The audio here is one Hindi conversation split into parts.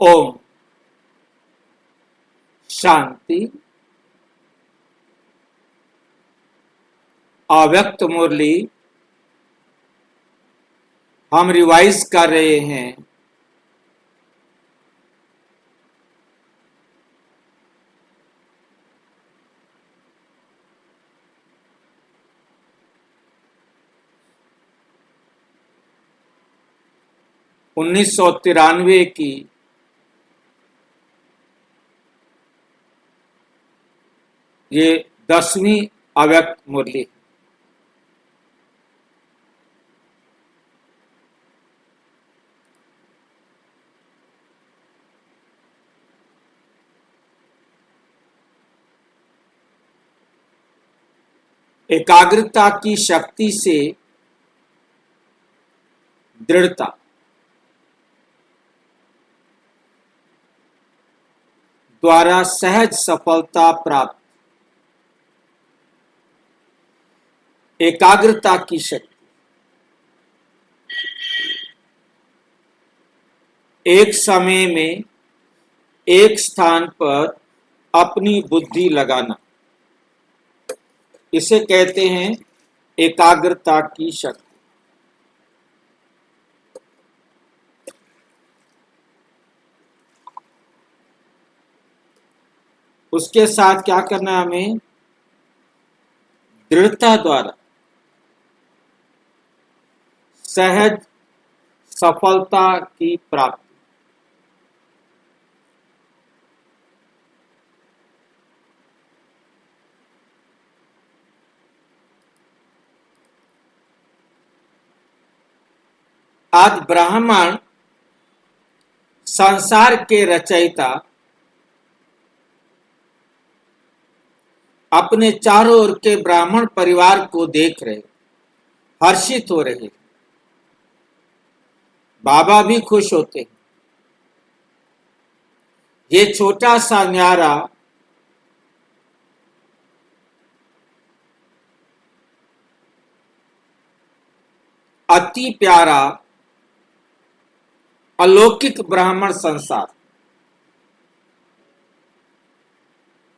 ओम शांति। अव्यक्त मुरली हम रिवाइज कर रहे हैं। उन्नीस सौ 93 की ये 10वीं अव्यक्त मुरली। एकाग्रता की शक्ति से दृढ़ता द्वारा सहज सफलता प्राप्त। एकाग्रता की शक्ति एक समय में एक स्थान पर अपनी बुद्धि लगाना, इसे कहते हैं एकाग्रता की शक्ति। उसके साथ क्या करना है हमें? दृढ़ता द्वारा सहज सफलता की प्राप्ति। आज ब्राह्मण संसार के रचयिता अपने चारों ओर के ब्राह्मण परिवार को देख रहे, हर्षित हो रहे। बाबा भी खुश होते हैं। ये छोटा सा न्यारा अति प्यारा अलौकिक ब्राह्मण संसार,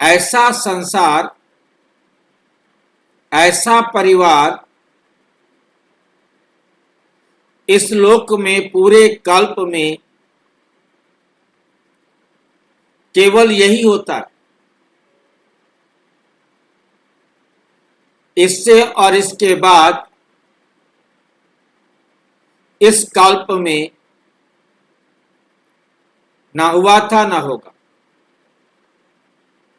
ऐसा संसार, ऐसा परिवार इस लोक में पूरे कल्प में केवल यही होता है। इससे और इसके बाद इस कल्प में ना हुआ था ना होगा।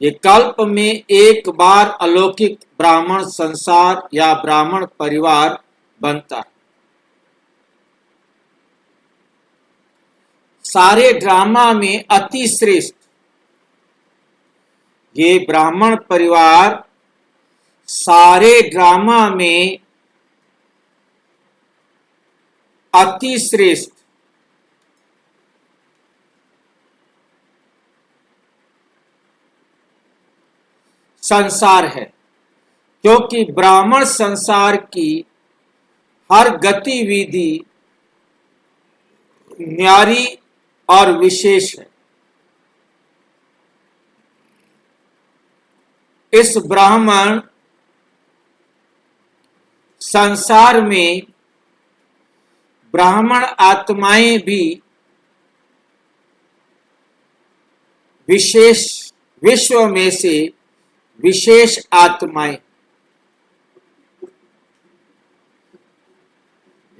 ये कल्प में एक बार अलौकिक ब्राह्मण संसार या ब्राह्मण परिवार बनता है। सारे ड्रामा में अति श्रेष्ठ ये ब्राह्मण परिवार सारे ड्रामा में अति श्रेष्ठ संसार है, क्योंकि ब्राह्मण संसार की हर गतिविधि न्यारी और विशेष है। इस ब्राह्मण संसार में ब्राह्मण आत्माएं भी विशेष, विश्व में से विशेष आत्माएं,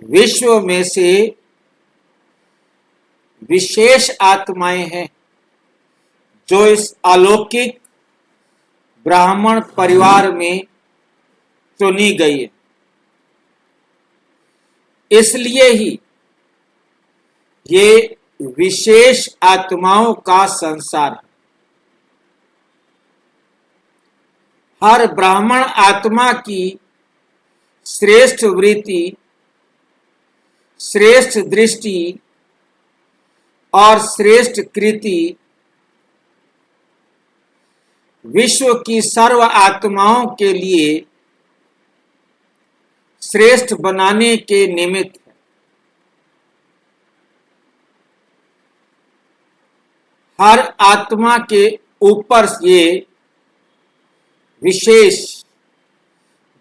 विश्व में से विशेष आत्माएं हैं जो इस अलौकिक ब्राह्मण परिवार में चुनी गई है। इसलिए ही ये विशेष आत्माओं का संसार है। हर ब्राह्मण आत्मा की श्रेष्ठ वृत्ति, श्रेष्ठ दृष्टि और श्रेष्ठ कृति विश्व की सर्व आत्माओं के लिए श्रेष्ठ बनाने के निमित्त है। हर आत्मा के ऊपर ये विशेष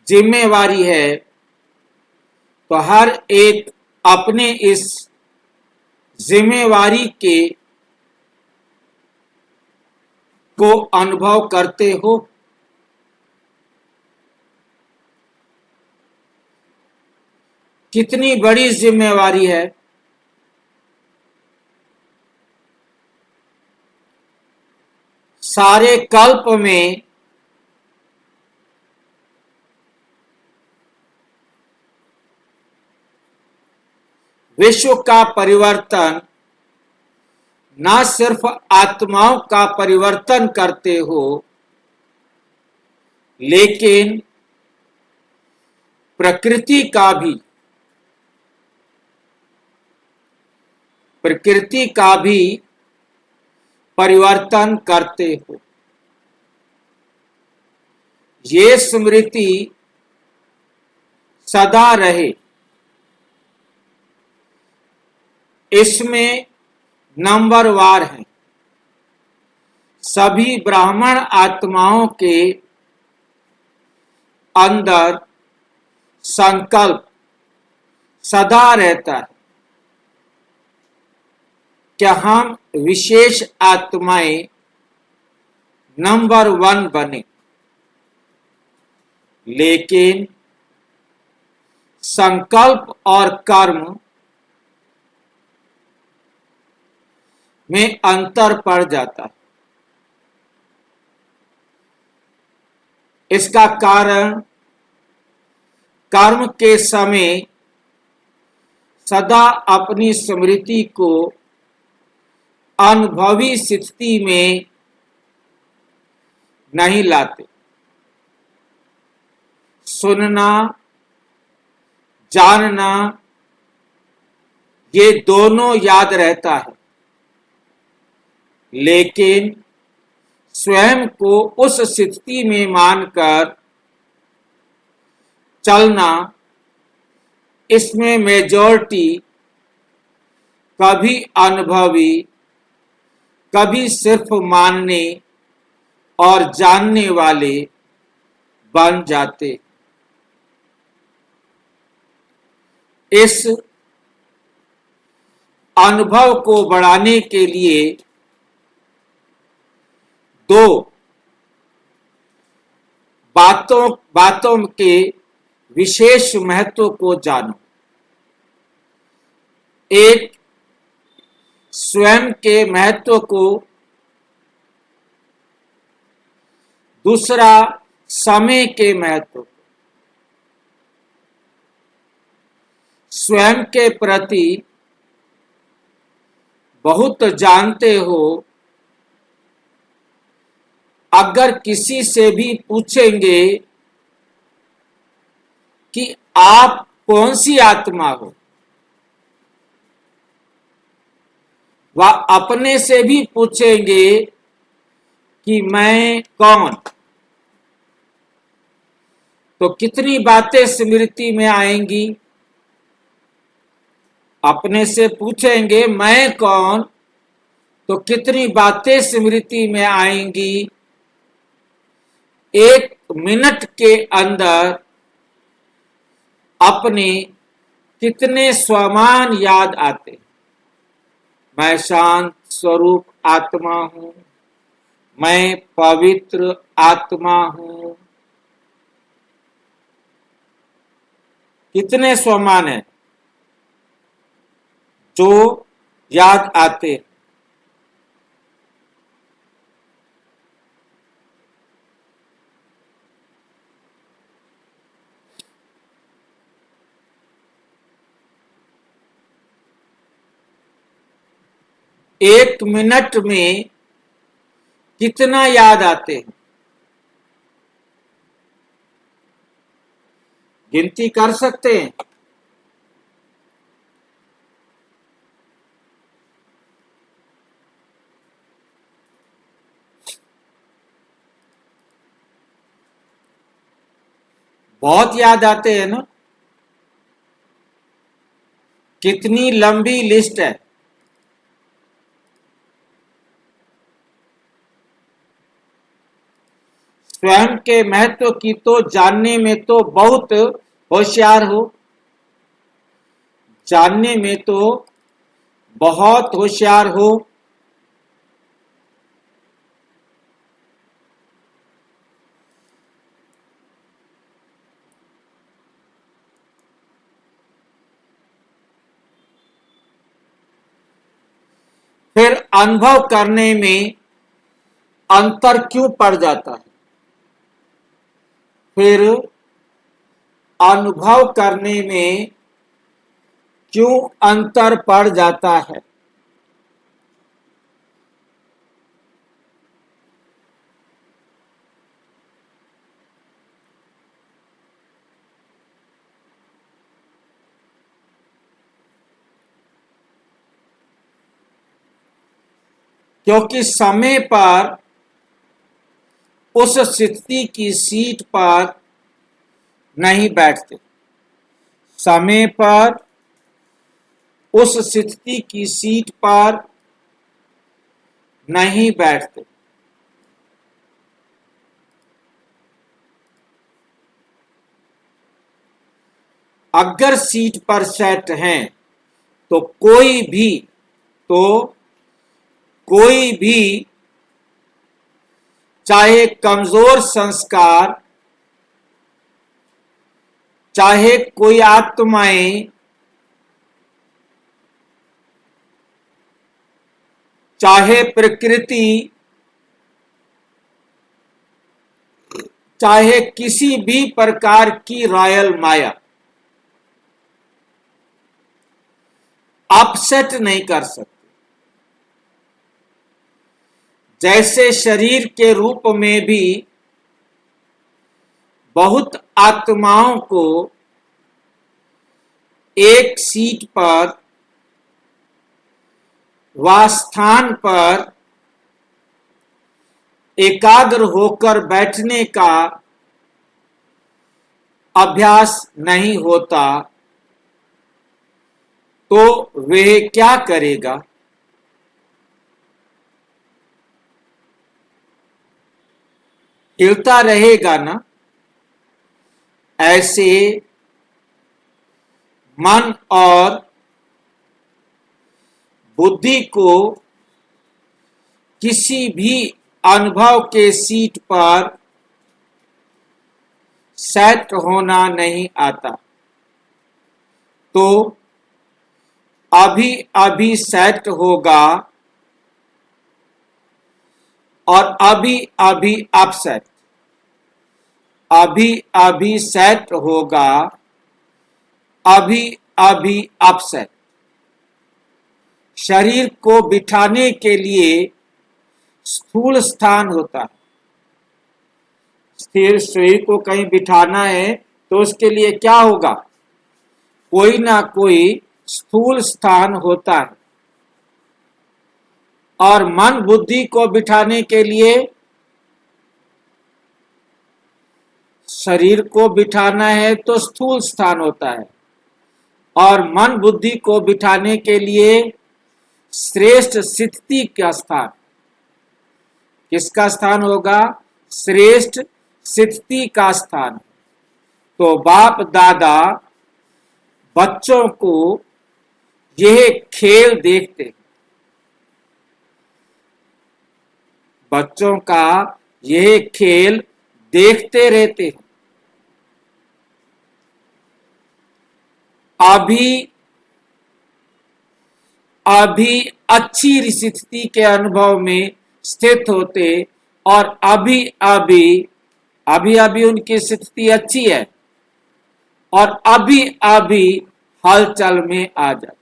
जिम्मेवारी है, तो हर एक अपने इस जिम्मेवारी के को अनुभव करते हो। कितनी बड़ी जिम्मेवारी है। सारे कल्प में विश्व का परिवर्तन न सिर्फ आत्माओं का परिवर्तन करते हो, लेकिन प्रकृति का भी परिवर्तन करते हो। ये स्मृति सदा रहे। इसमें नंबरवार है। सभी ब्राह्मण आत्माओं के अंदर संकल्प सदा रहता है कि हम विशेष आत्माएं नंबर 1 बने, लेकिन संकल्प और कर्म में अंतर पड़ जाता है। इसका कारण कर्म के समय सदा अपनी स्मृति को अनुभवी स्थिति में नहीं लाते। सुनना, जानना, ये दोनों याद रहता है, लेकिन स्वयं को उस स्थिति में मानकर चलना, इसमें मेजॉरिटी कभी अनुभवी, कभी सिर्फ मानने और जानने वाले बन जाते। इस अनुभव को बढ़ाने के लिए दो बातों के विशेष महत्व को जानो। एक, स्वयं के महत्व को, दूसरा समय के महत्व को। स्वयं के प्रति बहुत जानते हो। अगर किसी से भी पूछेंगे कि आप कौन सी आत्मा हो, वह अपने से भी पूछेंगे कि मैं कौन, तो कितनी बातें स्मृति में आएंगी। अपने से पूछेंगे मैं कौन, तो कितनी बातें स्मृति में आएंगी। 1 मिनट के अंदर अपने कितने स्वमान याद आते। मैं शांत स्वरूप आत्मा हूं, मैं पवित्र आत्मा हूं। कितने स्वमान है जो याद आते। एक मिनट में कितना याद आते हैं, गिनती कर सकते हैं। बहुत याद आते हैं ना। कितनी लंबी लिस्ट है। स्वयं के महत्व की तो जानने में तो बहुत होशियार हो, जानने में तो बहुत होशियार हो, फिर अनुभव करने में अंतर क्यों पड़ जाता है? फिर अनुभव करने में क्यों अंतर पड़ जाता है? क्योंकि समय पर उस स्थिति की सीट पर नहीं बैठते, समय पर उस स्थिति की सीट पर नहीं बैठते। अगर सीट पर सेट हैं तो तो कोई भी चाहे कमजोर संस्कार, चाहे कोई आत्माएं, चाहे प्रकृति, चाहे किसी भी प्रकार की रॉयल माया अपसेट नहीं कर सकते। जैसे शरीर के रूप में भी बहुत आत्माओं को एक सीट पर व स्थान पर एकाग्र होकर बैठने का अभ्यास नहीं होता, तो वह क्या करेगा? हिलता रहेगा ना। ऐसे मन और बुद्धि को किसी भी अनुभव के सीट पर सेट होना नहीं आता, तो अभी अभी सेट होगा और अभी अभी अपसेट, अभी अभी सेट होगा, अभी अभी अपसेट। शरीर को बिठाने के लिए स्थूल स्थान होता है। स्थिर शरीर को कहीं बिठाना है तो उसके लिए क्या होगा? कोई ना कोई स्थूल स्थान होता है। और मन बुद्धि को बिठाने के लिए शरीर को बिठाना है तो स्थूल स्थान होता है, और मन बुद्धि को बिठाने के लिए श्रेष्ठ स्थिति का स्थान, किसका स्थान होगा? श्रेष्ठ स्थिति का स्थान। तो बाप दादा बच्चों को यह खेल देखते हैं, बच्चों का यह खेल देखते रहते हैं। अभी अच्छी स्थिति के अनुभव में स्थित होते, और अभी उनकी स्थिति अच्छी है और अभी अभी हलचल में आ जाते,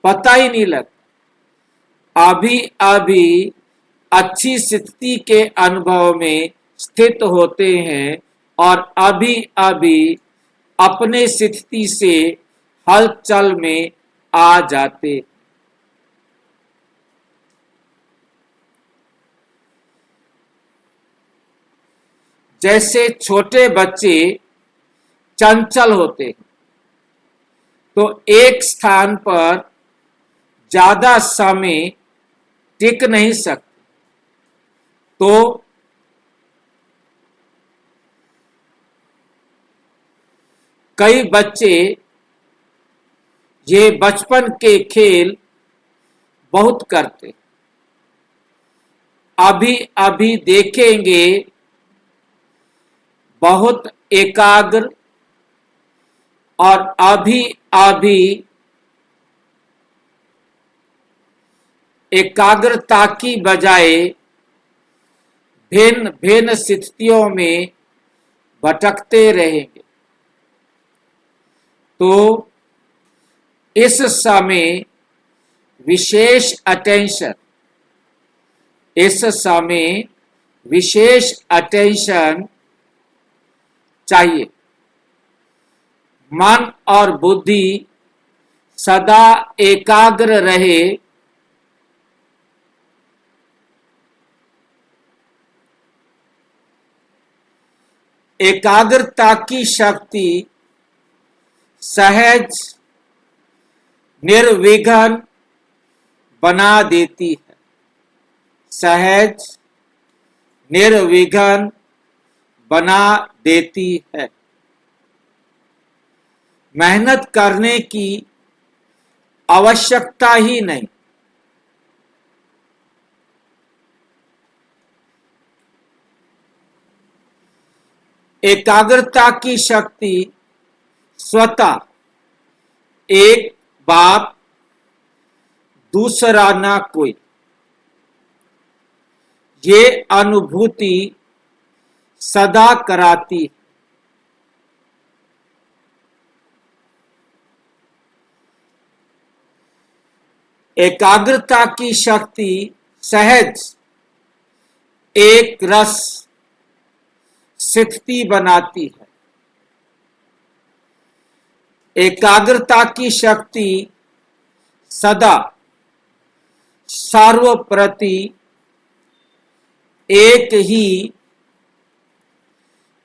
पता ही नहीं लगता। अभी अच्छी स्थिति के अनुभव में स्थित होते हैं और अभी अभी अपने स्थिति से हलचल में आ जाते। जैसे छोटे बच्चे चंचल होते हैं तो एक स्थान पर ज्यादा समय टिक नहीं सकते, तो कई बच्चे ये बचपन के खेल बहुत करते, अभी अभी देखेंगे बहुत एकाग्र और अभी अभी एकाग्रता की बजाय भिन्न भिन्न स्थितियों में भटकते रहेंगे। तो इस समय विशेष अटेंशन, इस समय विशेष अटेंशन चाहिए। मन और बुद्धि सदा एकाग्र रहे, एकाग्रता की शक्ति सहज निर्विघ्न बना देती है, सहज निर्विघ्न बना देती है। मेहनत करने की आवश्यकता ही नहीं। एकाग्रता की शक्ति स्वतः एक बाप, दूसरा ना कोई, ये अनुभूति सदा कराती है। एकाग्रता की शक्ति सहज एक रस स्थिति बनाती है। एकाग्रता की शक्ति सदा सर्वप्रति एक ही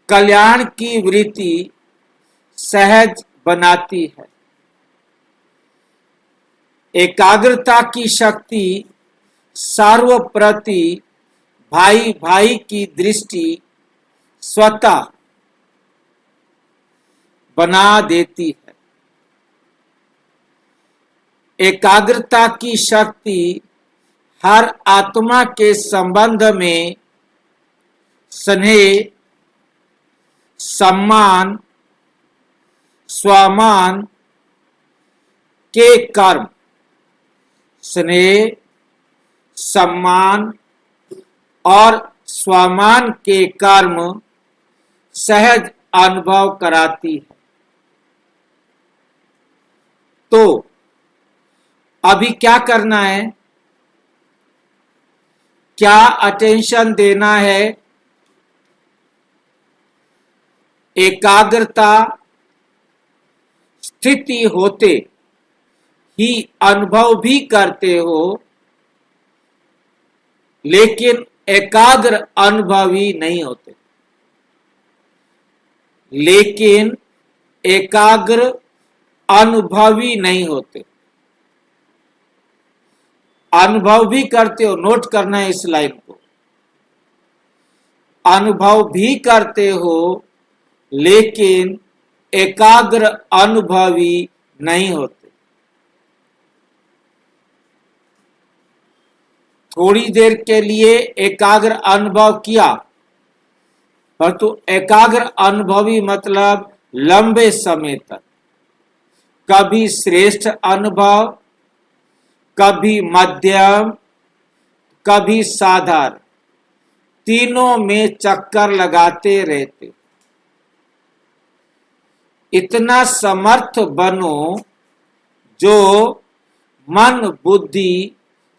कल्याण की वृत्ति सहज बनाती है। एकाग्रता की शक्ति सर्वप्रति भाई भाई की दृष्टि स्वतः बना देती है। एकाग्रता की शक्ति हर आत्मा के संबंध में स्नेह, सम्मान, स्वामान के कर्म, स्नेह, सम्मान और स्वामान के कर्म सहज अनुभव कराती है। तो अभी क्या करना है, क्या अटेंशन देना है? एकाग्रता स्थिति होते ही अनुभव भी करते हो, लेकिन एकाग्र अनुभवी नहीं होते। लेकिन एकाग्र अनुभवी नहीं होते। अनुभव भी करते हो, नोट करना है इस लाइन को। अनुभव भी करते हो लेकिन एकाग्र अनुभवी नहीं होते। थोड़ी देर के लिए एकाग्र अनुभव किया, परंतु एकाग्र अनुभवी मतलब लंबे समय तक, कभी श्रेष्ठ अनुभव, कभी मध्यम, कभी साधारण, तीनों में चक्कर लगाते रहते। इतना समर्थ बनो जो मन बुद्धि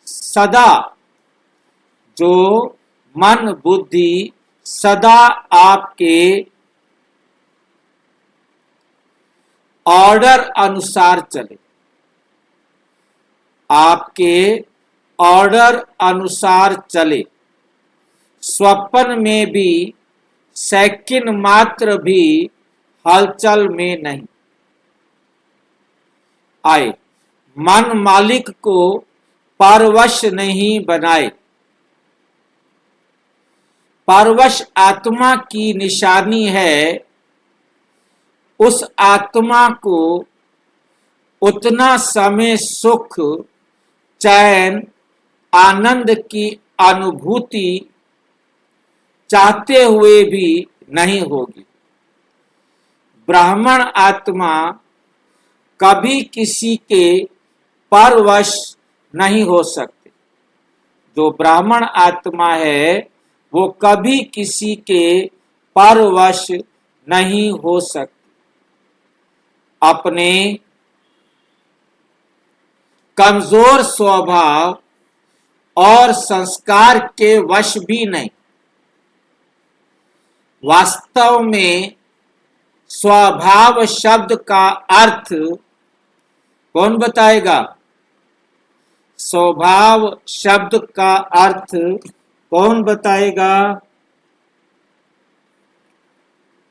सदा, जो मन बुद्धि सदा आपके ऑर्डर अनुसार चले, आपके ऑर्डर अनुसार चले। स्वप्न में भी सेकंड मात्र भी हलचल में नहीं आए। मन मालिक को परवश नहीं बनाए। परवश आत्मा की निशानी है, उस आत्मा को उतना समय सुख, चैन, आनंद की अनुभूति चाहते हुए भी नहीं होगी। ब्राह्मण आत्मा कभी किसी के परवश नहीं हो सकते। जो ब्राह्मण आत्मा है वो कभी किसी के परवश नहीं हो सकते। अपने कमजोर स्वभाव और संस्कार के वश भी नहीं। वास्तव में स्वभाव शब्द का अर्थ कौन बताएगा? स्वभाव शब्द का अर्थ कौन बताएगा?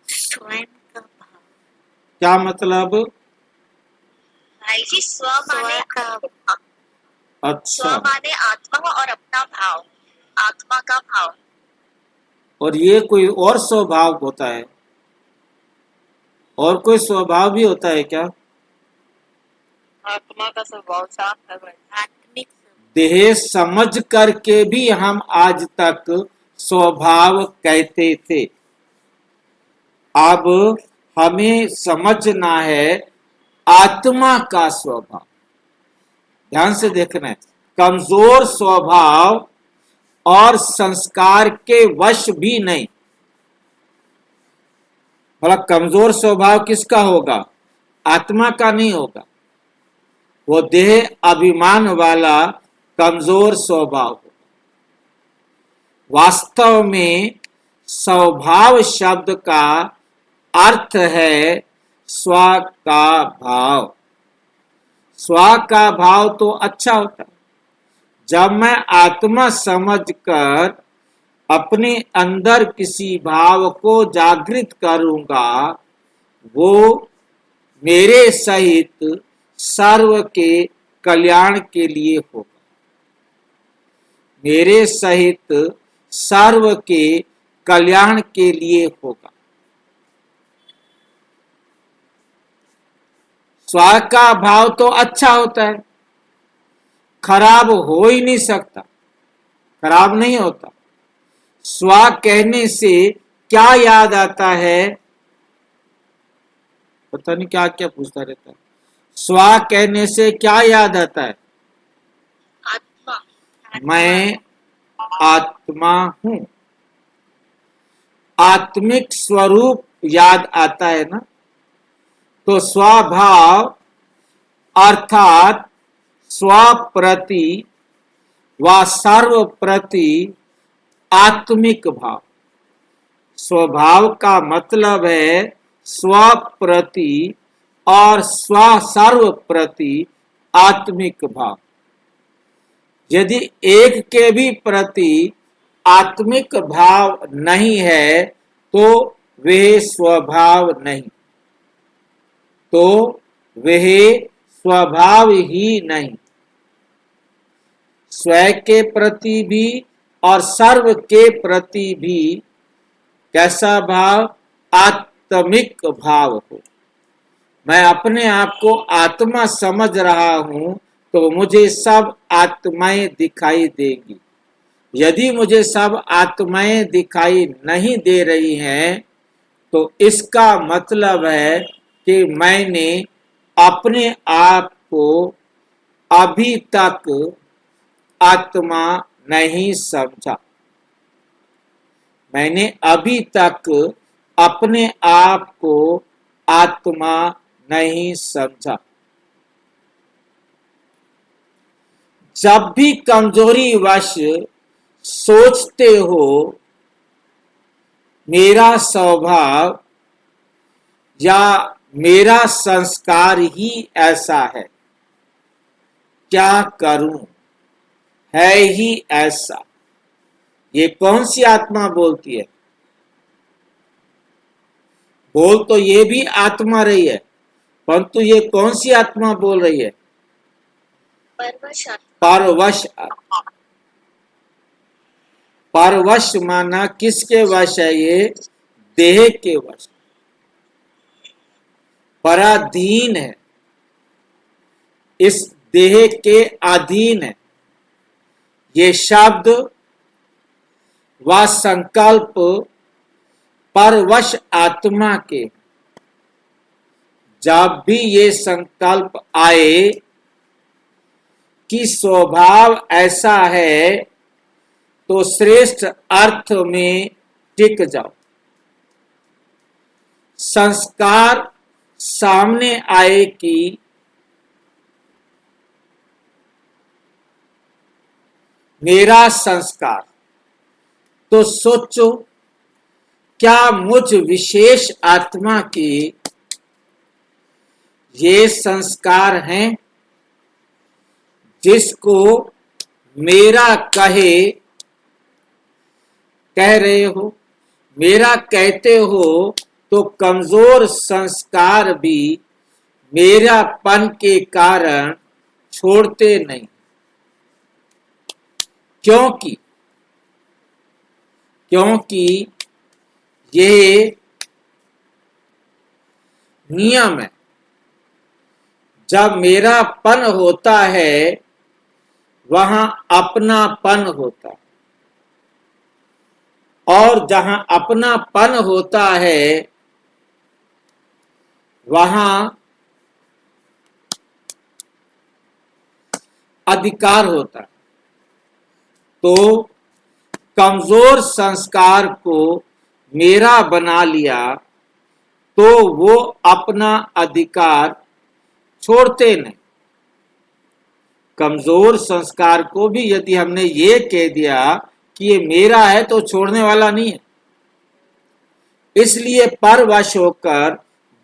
स्वयं का भाव। क्या मतलब? भाई जी, स्व माने अच्छा, आत्मा और अपना भाव, आत्मा का भाव। और ये कोई और स्वभाव होता है? और कोई स्वभाव भी होता है क्या? आत्मा का स्वभाव साफ है भाई। आत्मिक देह समझ करके भी हम आज तक स्वभाव कहते थे। अब हमें समझना है आत्मा का स्वभाव। ध्यान से देखना है। कमजोर स्वभाव और संस्कार के वश भी नहीं। बड़ा कमजोर स्वभाव किसका होगा? आत्मा का नहीं होगा। वो देह अभिमान वाला कमजोर स्वभाव होगा। वास्तव में स्वभाव शब्द का अर्थ है स्व का भाव। स्व का भाव तो अच्छा होता है। जब मैं आत्मा समझकर अपने अंदर किसी भाव को जागृत करूंगा, वो मेरे सहित सर्व के कल्याण के लिए होगा। मेरे सहित सर्व के कल्याण के लिए होगा। स्व का भाव तो अच्छा होता है, खराब हो ही नहीं सकता, खराब नहीं होता। स्व कहने से क्या याद आता है? पता नहीं क्या क्या पूछता रहता है। स्व कहने से क्या याद आता है? आत्मा। मैं आत्मा हूं। आत्मिक स्वरूप याद आता है ना। तो स्वभाव अर्थात स्वप्रति व सर्व प्रति आत्मिक भाव। स्वभाव का मतलब है स्वप्रति और सर्व प्रति आत्मिक भाव। यदि एक के भी प्रति आत्मिक भाव नहीं है तो वह स्वभाव नहीं, तो वह स्वभाव ही नहीं। स्वयं के प्रति भी और सर्व के प्रति भी कैसा भाव? आत्मिक भाव हो। मैं अपने आप को आत्मा समझ रहा हूं तो मुझे सब आत्माएं दिखाई देंगी। यदि मुझे सब आत्माएं दिखाई नहीं दे रही हैं तो इसका मतलब है कि मैंने अपने आप को अभी तक आत्मा नहीं समझा। मैंने अभी तक अपने आप को आत्मा नहीं समझा। जब भी कमजोरी वश सोचते हो मेरा स्वभाव या मेरा संस्कार ही ऐसा है, क्या करूं, है ही ऐसा, ये कौन सी आत्मा बोलती है? बोल तो ये भी आत्मा रही है, परंतु ये कौन सी आत्मा बोल रही है? परवश। परवश माना किसके वश है? ये देह के वश। पराधीन है, इस देह के अधीन है। ये शब्द व संकल्प परवश आत्मा के। जब भी ये संकल्प आए कि स्वभाव ऐसा है, तो श्रेष्ठ अर्थ में टिक जाओ। संस्कार सामने आए कि मेरा संस्कार, तो सोचो क्या मुझ विशेष आत्मा के ये संस्कार हैं जिसको मेरा कह रहे हो। मेरा कहते हो तो कमजोर संस्कार भी मेरापन के कारण छोड़ते नहीं, क्योंकि ये नियम है। जब मेरापन होता है वहां अपनापन होता है, और जहां अपनापन होता है वहां अधिकार होता है। तो कमजोर संस्कार को मेरा बना लिया तो वो अपना अधिकार छोड़ते नहीं। कमजोर संस्कार को भी यदि हमने ये कह दिया कि ये मेरा है तो छोड़ने वाला नहीं है। इसलिए परवश होकर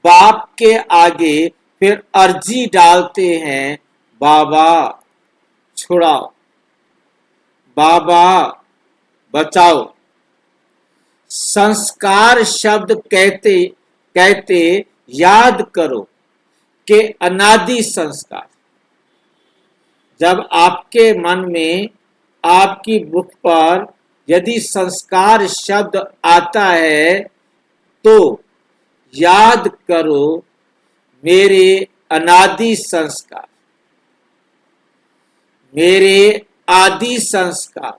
बाप के आगे फिर अर्जी डालते हैं, बाबा छुड़ाओ, बाबा बचाओ। संस्कार शब्द कहते कहते याद करो कि अनादि संस्कार। जब आपके मन में, आपकी मुख पर यदि संस्कार शब्द आता है तो याद करो मेरे अनादि संस्कार, मेरे आदि संस्कार।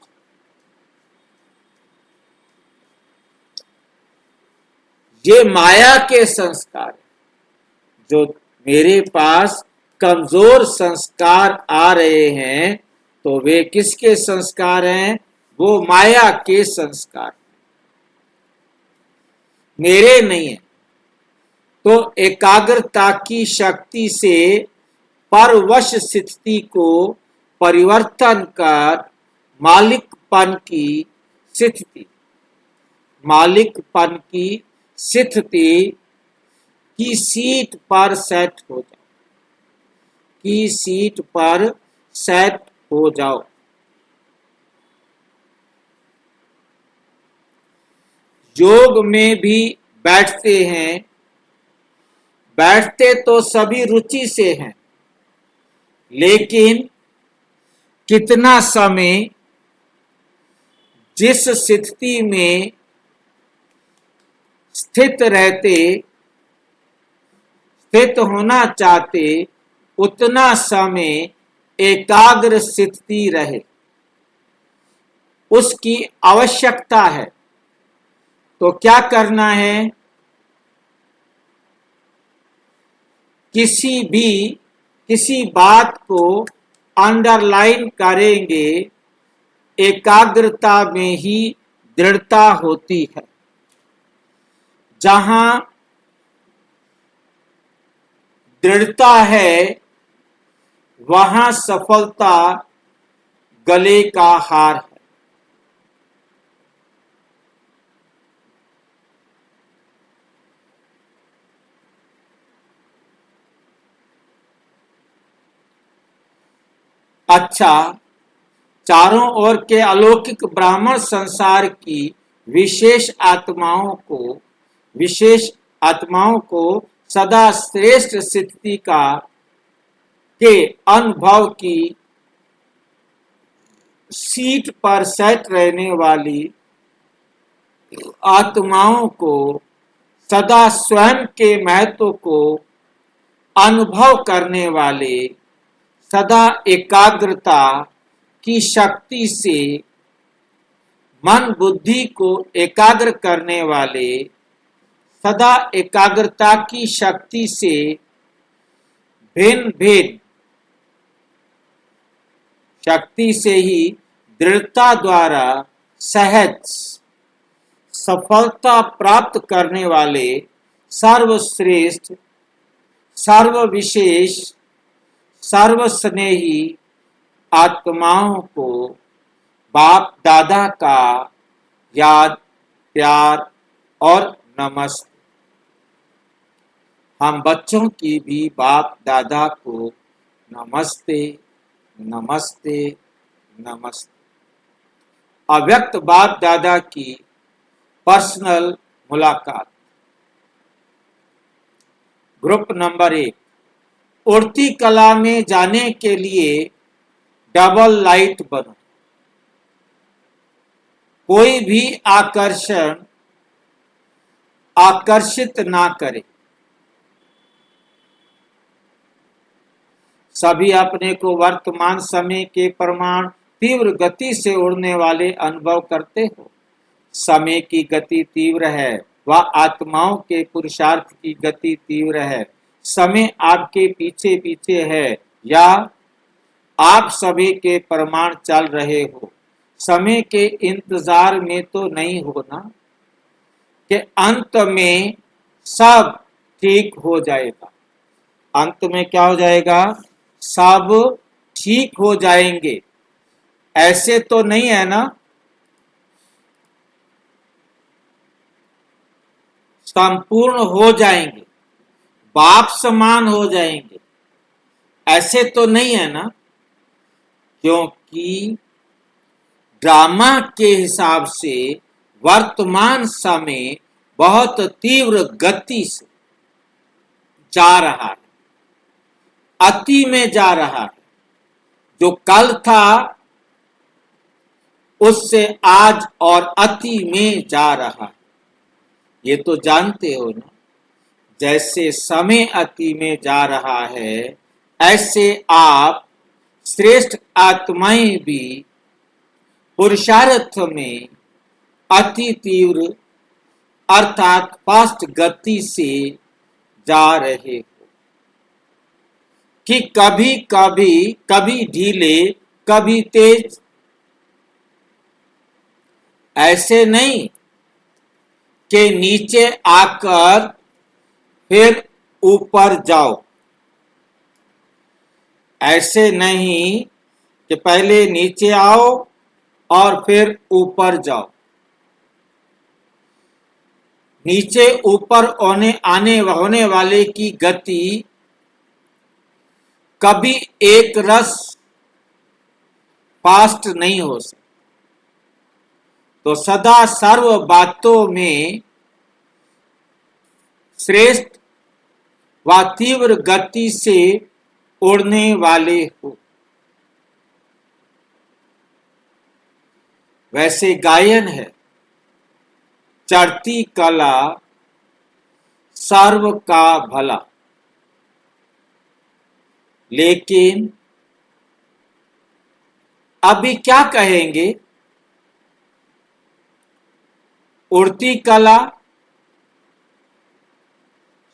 ये माया के संस्कार जो मेरे पास कमजोर संस्कार आ रहे हैं, तो वे किसके संस्कार हैं? वो माया के संस्कार, मेरे नहीं है। तो एकाग्रता की शक्ति से परवश स्थिति को परिवर्तन कर मालिकपन की स्थिति, मालिकपन की स्थिति की सीट पर सेट हो जाओ, की सीट पर सेट हो जाओ। योग में भी बैठते हैं, बैठते तो सभी रुचि से हैं, लेकिन कितना समय जिस स्थिति में स्थित होना चाहते, उतना समय एकाग्र स्थिति रहे, उसकी आवश्यकता है। तो क्या करना है? किसी बात को अंडरलाइन करेंगे, एकाग्रता में ही दृढ़ता होती है। जहां दृढ़ता है वहां सफलता गले का हार है। अच्छा, चारों ओर के अलौकिक ब्राह्मण संसार की विशेष आत्माओं को सदा श्रेष्ठ स्थिति के अनुभव की सीट पर सेट रहने वाली आत्माओं को सदा स्वयं के महत्व को अनुभव करने वाले, सदा एकाग्रता की शक्ति से मन बुद्धि को एकाग्र करने वाले, सदा एकाग्रता की शक्ति से भिन्न भिन्न शक्ति से ही दृढ़ता द्वारा सहज सफलता प्राप्त करने वाले सर्वश्रेष्ठ, सर्वविशेष, सर्वस्नेही आत्माओं को बाप दादा का याद, प्यार और नमस्ते। हम बच्चों की भी बाप दादा को नमस्ते, नमस्ते, नमस्ते। अव्यक्त बाप दादा की पर्सनल मुलाकात। ग्रुप नंबर 1, उड़ती कला में जाने के लिए डबल लाइट बनो। कोई भी आकर्षण आकर्षित ना करे। सभी अपने को वर्तमान समय के प्रमाण तीव्र गति से उड़ने वाले अनुभव करते हो। समय की गति तीव्र है, वह आत्माओं के पुरुषार्थ की गति तीव्र है। समय आपके पीछे पीछे है या आप सभी के प्रमाण चल रहे हो। समय के इंतजार में तो नहीं हो ना कि अंत में सब ठीक हो जाएगा। अंत में क्या हो जाएगा? सब ठीक हो जाएंगे, ऐसे तो नहीं है ना। संपूर्ण हो जाएंगे, बाप समान हो जाएंगे, ऐसे तो नहीं है ना। क्योंकि ड्रामा के हिसाब से वर्तमान समय बहुत तीव्र गति से जा रहा है, अति में जा रहा है। जो कल था उससे आज और अति में जा रहा है। ये तो जानते हो ना। जैसे समय अति में जा रहा है, ऐसे आप श्रेष्ठ आत्माएं भी पुरुषार्थ में अति तीव्र अर्थात फास्ट गति से जा रहे हो कि कभी ढीले, कभी तेज। ऐसे नहीं कि नीचे आकर फिर ऊपर जाओ। ऐसे नहीं कि पहले नीचे आओ और फिर ऊपर जाओ। नीचे ऊपर होने वाले की गति कभी एक रस फास्ट नहीं हो सकती। तो सदा सर्व बातों में श्रेष्ठ व तीव्र गति से उड़ने वाले हो। वैसे गायन है, चढ़ती कला सर्व का भला। लेकिन अभी क्या कहेंगे? उड़ती कला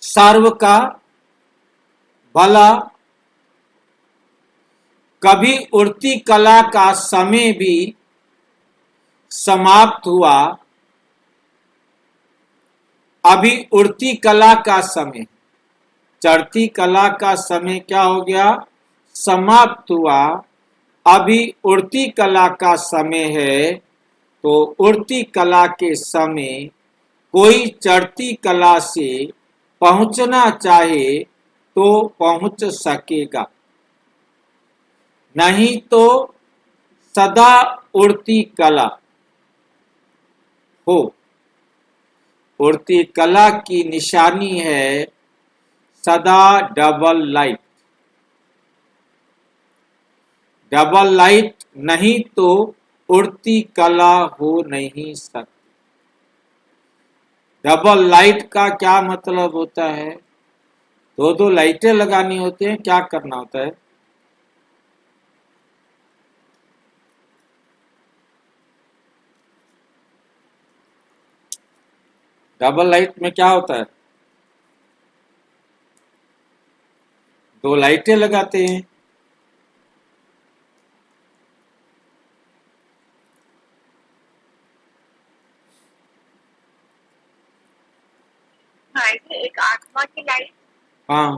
सर्व का भला। कभी उड़ती कला का समय भी समाप्त हुआ, अभी उड़ती कला का समय, चढ़ती कला का समय क्या हो गया? समाप्त हुआ। अभी उड़ती कला का समय है। तो उड़ती कला के समय कोई चढ़ती कला से पहुंचना चाहे तो पहुंच सकेगा, नहीं तो सदा उड़ती कला हो। उड़ती कला की निशानी है सदा डबल लाइट। डबल लाइट नहीं तो उड़ती कला हो नहीं सकती। डबल लाइट का क्या मतलब होता है? दो दो लाइटें लगानी होती हैं, क्या करना होता है? डबल लाइट में क्या होता है? दो लाइटें लगाते हैं। हाँ, एक आत्मा की लाइट हाँ,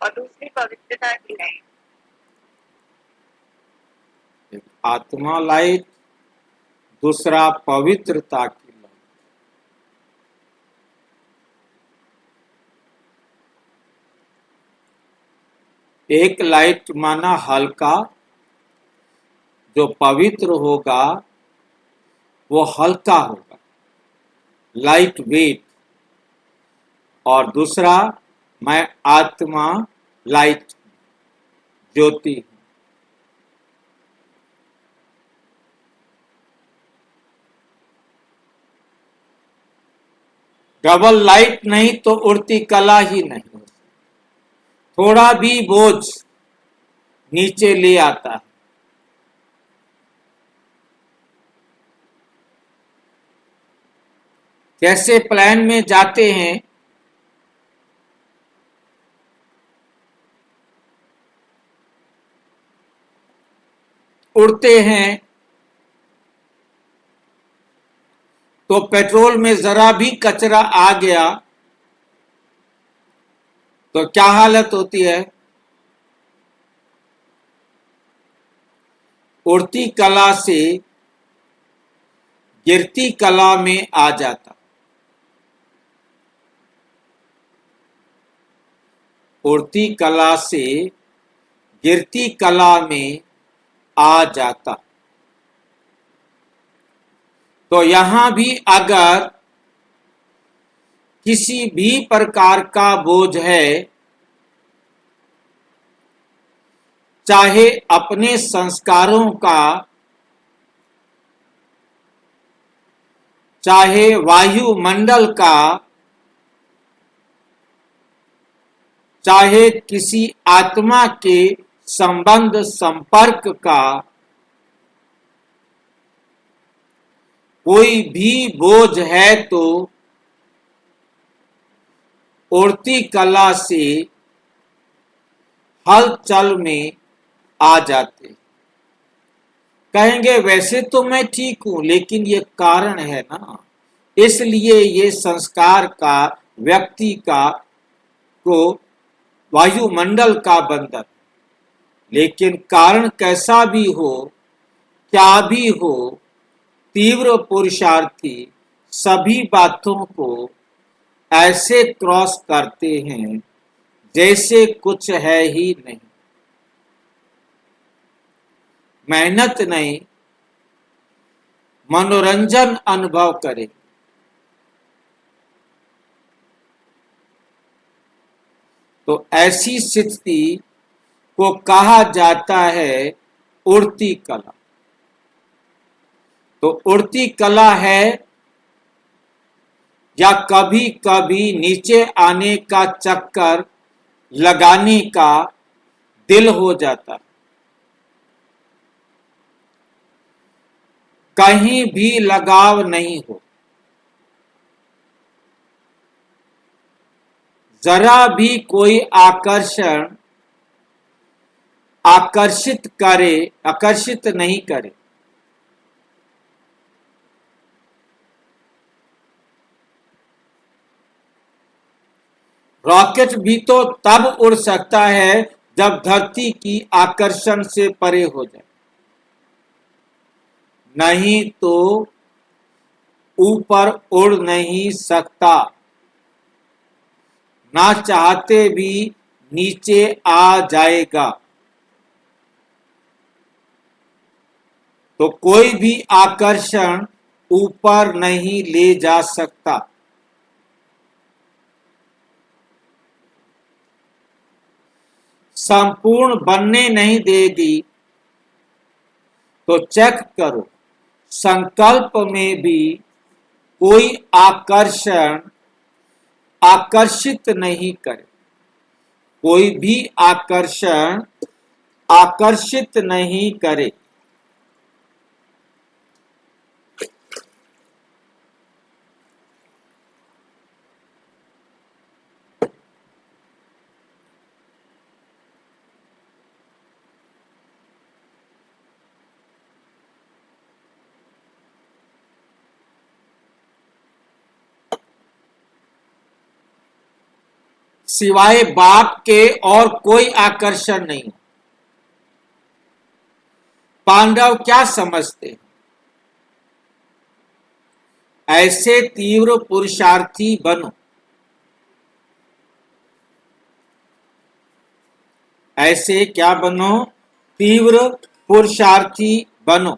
और दूसरी पवित्रता की लाइट। एक आत्मा लाइट, दूसरा पवित्रता की लाइट। एक लाइट माना हल्का, जो पवित्र होगा वो हल्का होगा, लाइट वेट। और दूसरा, मैं आत्मा लाइट, ज्योति हूं। डबल लाइट नहीं तो उड़ती कला ही नहीं। थोड़ा भी बोझ नीचे ले आता है। जैसे प्लेन में जाते हैं, उड़ते हैं, तो पेट्रोल में जरा भी कचरा आ गया तो क्या हालत होती है? उड़ती कला से गिरती कला में आ जाता। उड़ती कला से गिरती कला में आ जाता। तो यहां भी अगर किसी भी प्रकार का बोझ है, चाहे अपने संस्कारों का, चाहे वायुमंडल का, चाहे किसी आत्मा के संबंध संपर्क का, कोई भी बोझ है तो उड़ती कला से हलचल में आ जाते। कहेंगे वैसे तो मैं ठीक हूं, लेकिन ये कारण है ना, इसलिए ये संस्कार का, व्यक्ति का, को वायुमंडल का बंधन। लेकिन कारण कैसा भी हो, क्या भी हो, तीव्र पुरुषार्थी सभी बातों को ऐसे क्रॉस करते हैं जैसे कुछ है ही नहीं। मेहनत नहीं, मनोरंजन अनुभव करें। तो ऐसी स्थिति को कहा जाता है उड़ती कला। तो उड़ती कला है, या कभी कभी नीचे आने का चक्कर लगाने का दिल हो जाता। कहीं भी लगाव नहीं हो, जरा भी कोई आकर्षित नहीं करे। रॉकेट भी तो तब उड़ सकता है जब धरती की आकर्षण से परे हो जाए, नहीं तो ऊपर उड़ नहीं सकता। ना चाहते भी नीचे आ जाएगा। तो कोई भी आकर्षण ऊपर नहीं ले जा सकता। संपूर्ण बनने नहीं देगी। तो चेक करो, संकल्प में भी कोई आकर्षण आकर्षित नहीं करे। कोई भी आकर्षण आकर्षित नहीं करे। सिवाय बाप के और कोई आकर्षण नहीं। पांडव क्या समझते? ऐसे तीव्र पुरुषार्थी बनो, ऐसे क्या बनो? तीव्र पुरुषार्थी बनो।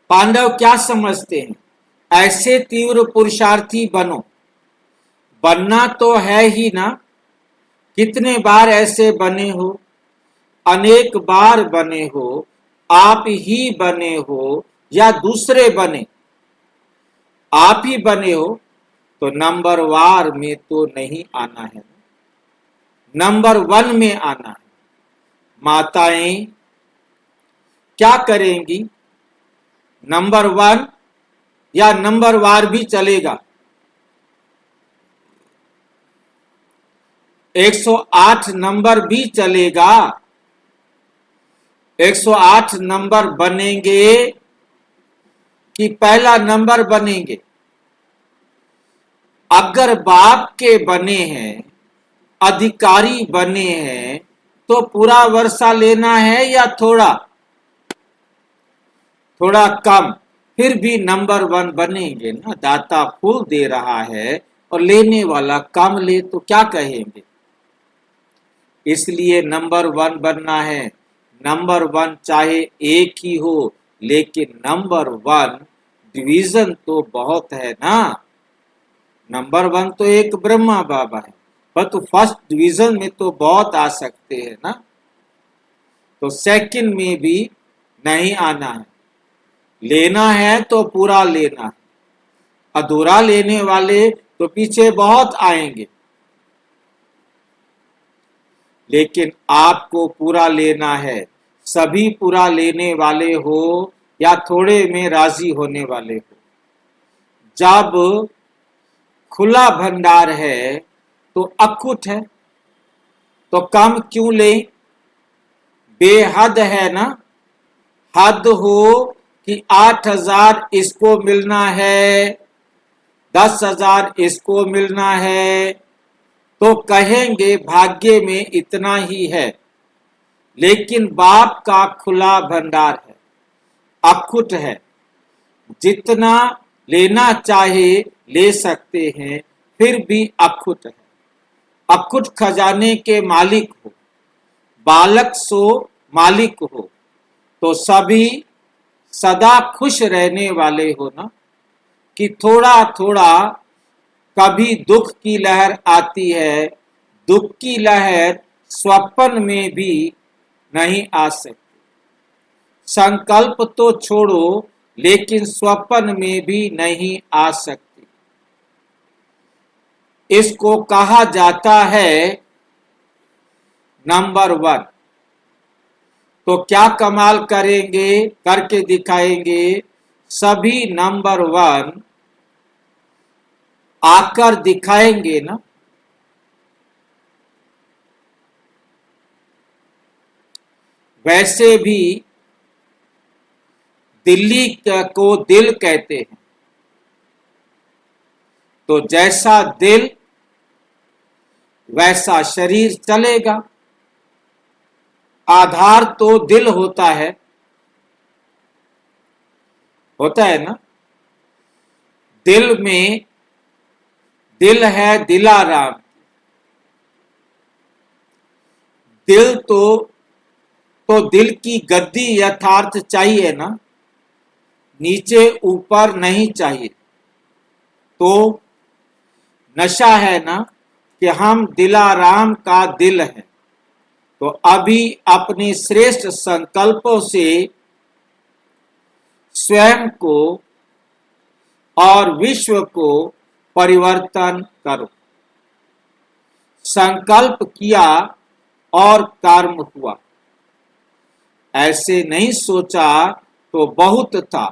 पांडव क्या समझते हैं? ऐसे तीव्र पुरुषार्थी बनो। बनना तो है ही ना। कितने बार ऐसे बने हो? अनेक बार बने हो। आप ही बने हो या दूसरे बने? आप ही बने हो तो नंबर वार में तो नहीं आना है, नंबर वन में आना है। माताएं क्या करेंगी? नंबर वन या नंबर वार भी चलेगा। 108 नंबर भी चलेगा। 108 नंबर बनेंगे कि पहला नंबर बनेंगे? अगर बाप के बने हैं, अधिकारी बने हैं, तो पूरा वर्षा लेना है या थोड़ा थोड़ा कम? फिर भी नंबर वन बनेंगे ना। दाता फूल दे रहा है और लेने वाला कम ले तो क्या कहेंगे? इसलिए नंबर वन बनना है। नंबर वन चाहे एक ही हो, लेकिन नंबर वन डिवीजन तो बहुत है ना। नंबर वन तो एक ब्रह्मा बाबा है, पर तो फर्स्ट डिवीजन में तो बहुत आ सकते हैं ना। तो सेकंड में भी नहीं आना है। लेना है तो पूरा लेना है। अधूरा लेने वाले तो पीछे बहुत आएंगे, लेकिन आपको पूरा लेना है। सभी पूरा लेने वाले हो या थोड़े में राजी होने वाले हो। जब खुला भंडार है तो अखुट है, तो कम क्यों ले? बेहद है ना। हद हो कि 8,000 इसको मिलना है, 10,000 इसको मिलना है, तो कहेंगे भाग्य में इतना ही है। लेकिन बाप का खुला भंडार है, अखुट है। जितना लेना चाहे ले सकते हैं, फिर भी अखुट है। अखुट खजाने के मालिक हो, बालक सो मालिक हो, तो सभी सदा खुश रहने वाले हो ना। कि थोड़ा थोड़ा कभी दुख की लहर आती है, दुख की लहर स्वप्न में भी नहीं आ सकती। संकल्प तो छोड़ो, लेकिन स्वप्न में भी नहीं आ सकती। इसको कहा जाता है नंबर वन। तो क्या कमाल करेंगे, करके दिखाएंगे। सभी नंबर वन आकर दिखाएंगे ना। वैसे भी दिल्ली को दिल कहते हैं, तो जैसा दिल वैसा शरीर चलेगा। आधार तो दिल होता है ना। दिल में दिल है दिलाराम। दिल तो दिल की गद्दी यथार्थ चाहिए ना, नीचे ऊपर नहीं चाहिए। तो नशा है ना कि हम दिलाराम का दिल है। तो अभी अपने श्रेष्ठ संकल्पों से स्वयं को और विश्व को परिवर्तन करो। संकल्प किया और कर्म हुआ। ऐसे नहीं सोचा तो बहुत था,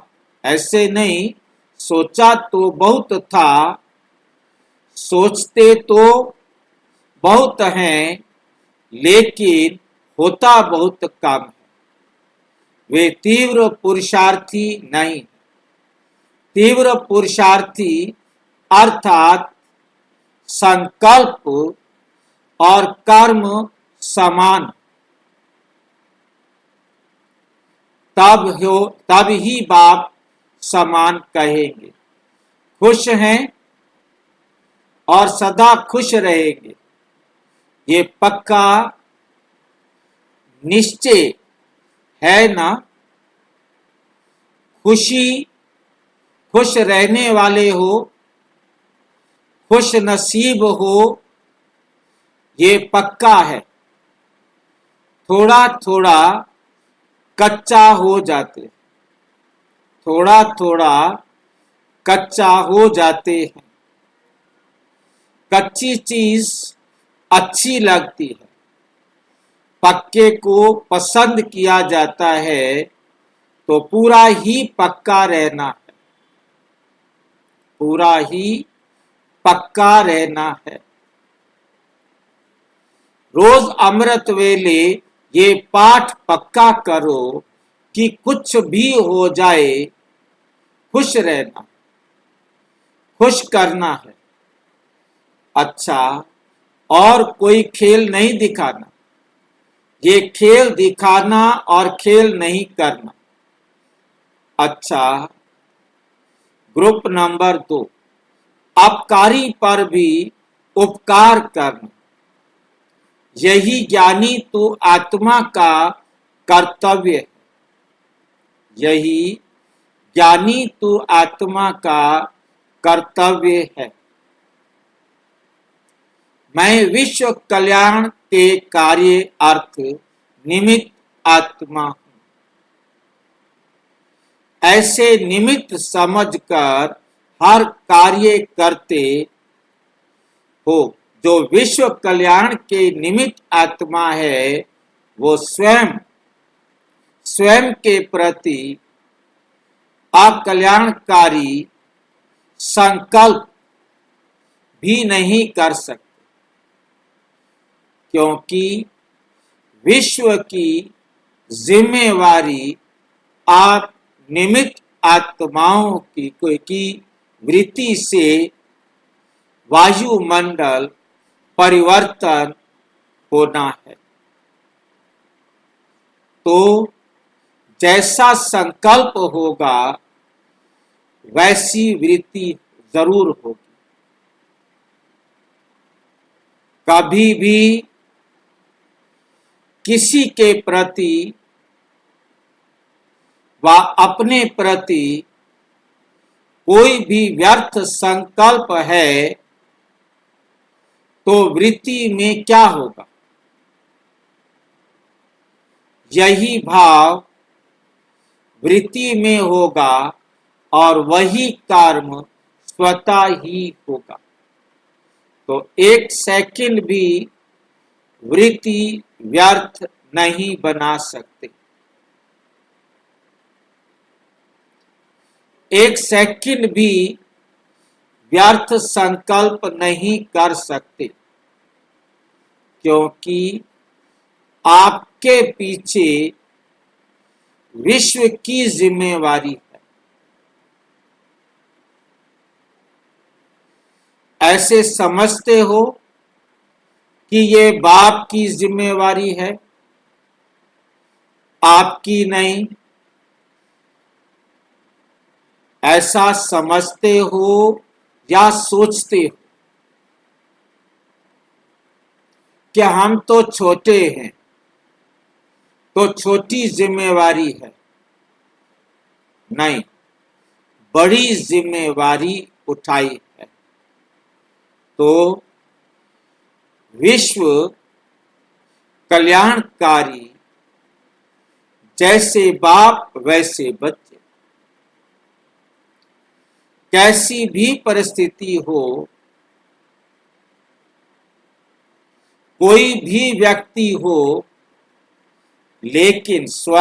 ऐसे नहीं सोचा तो बहुत था, सोचते तो बहुत हैं लेकिन होता बहुत कम है। वे तीव्र पुरुषार्थी नहीं। तीव्र पुरुषार्थी अर्थात संकल्प और कर्म समान, तब ही बाप समान कहेंगे। खुश हैं और सदा खुश रहेंगे, ये पक्का निश्चय है ना। खुश रहने वाले हो, खुश नसीब हो, ये पक्का है। थोड़ा थोड़ा कच्चा हो जाते, थोड़ा थोड़ा कच्चा हो जाते हैं। कच्ची चीज अच्छी लगती है, पक्के को पसंद किया जाता है, तो पूरा ही पक्का रहना है, पूरा ही पक्का रहना है। रोज अमृत वेले ये पाठ पक्का करो कि कुछ भी हो जाए, खुश रहना, खुश करना है। अच्छा, और कोई खेल नहीं दिखाना, ये खेल दिखाना और खेल नहीं करना। अच्छा, ग्रुप नंबर 2, अपकारी पर भी उपकार करना, यही ज्ञानी तो आत्मा का कर्तव्य है। यही ज्ञानी तो आत्मा का कर्तव्य है। मैं विश्व कल्याण के कार्य अर्थ निमित्त आत्मा हूं। ऐसे निमित्त समझकर हर कार्य करते हो। जो विश्व कल्याण के निमित्त आत्मा है, वो स्वयं के प्रति अकल्याणकारी संकल्प भी नहीं कर सकते, क्योंकि विश्व की जिम्मेवारी आप निमित्त आत्माओं की वृत्ति से वायुमंडल परिवर्तन होना है। तो जैसा संकल्प होगा वैसी वृत्ति जरूर होगी। कभी भी किसी के प्रति व अपने प्रति कोई भी व्यर्थ संकल्प है तो वृत्ति में क्या होगा? यही भाव वृत्ति में होगा और वही कर्म स्वतः ही होगा। तो एक सेकंड भी वृत्ति व्यर्थ नहीं बना सकते। एक सेकंड भी व्यर्थ संकल्प नहीं कर सकते, क्योंकि आपके पीछे विश्व की जिम्मेवारी है। ऐसे समझते हो कि ये बाप की जिम्मेवारी है, आपकी नहीं। ऐसा समझते हो या सोचते हो कि हम तो छोटे हैं, तो छोटी जिम्मेवारी है। नहीं, बड़ी जिम्मेवारी उठाई है। तो विश्व कल्याणकारी, जैसे बाप वैसे बच्चे। कैसी भी परिस्थिति हो, कोई भी व्यक्ति हो, लेकिन स्व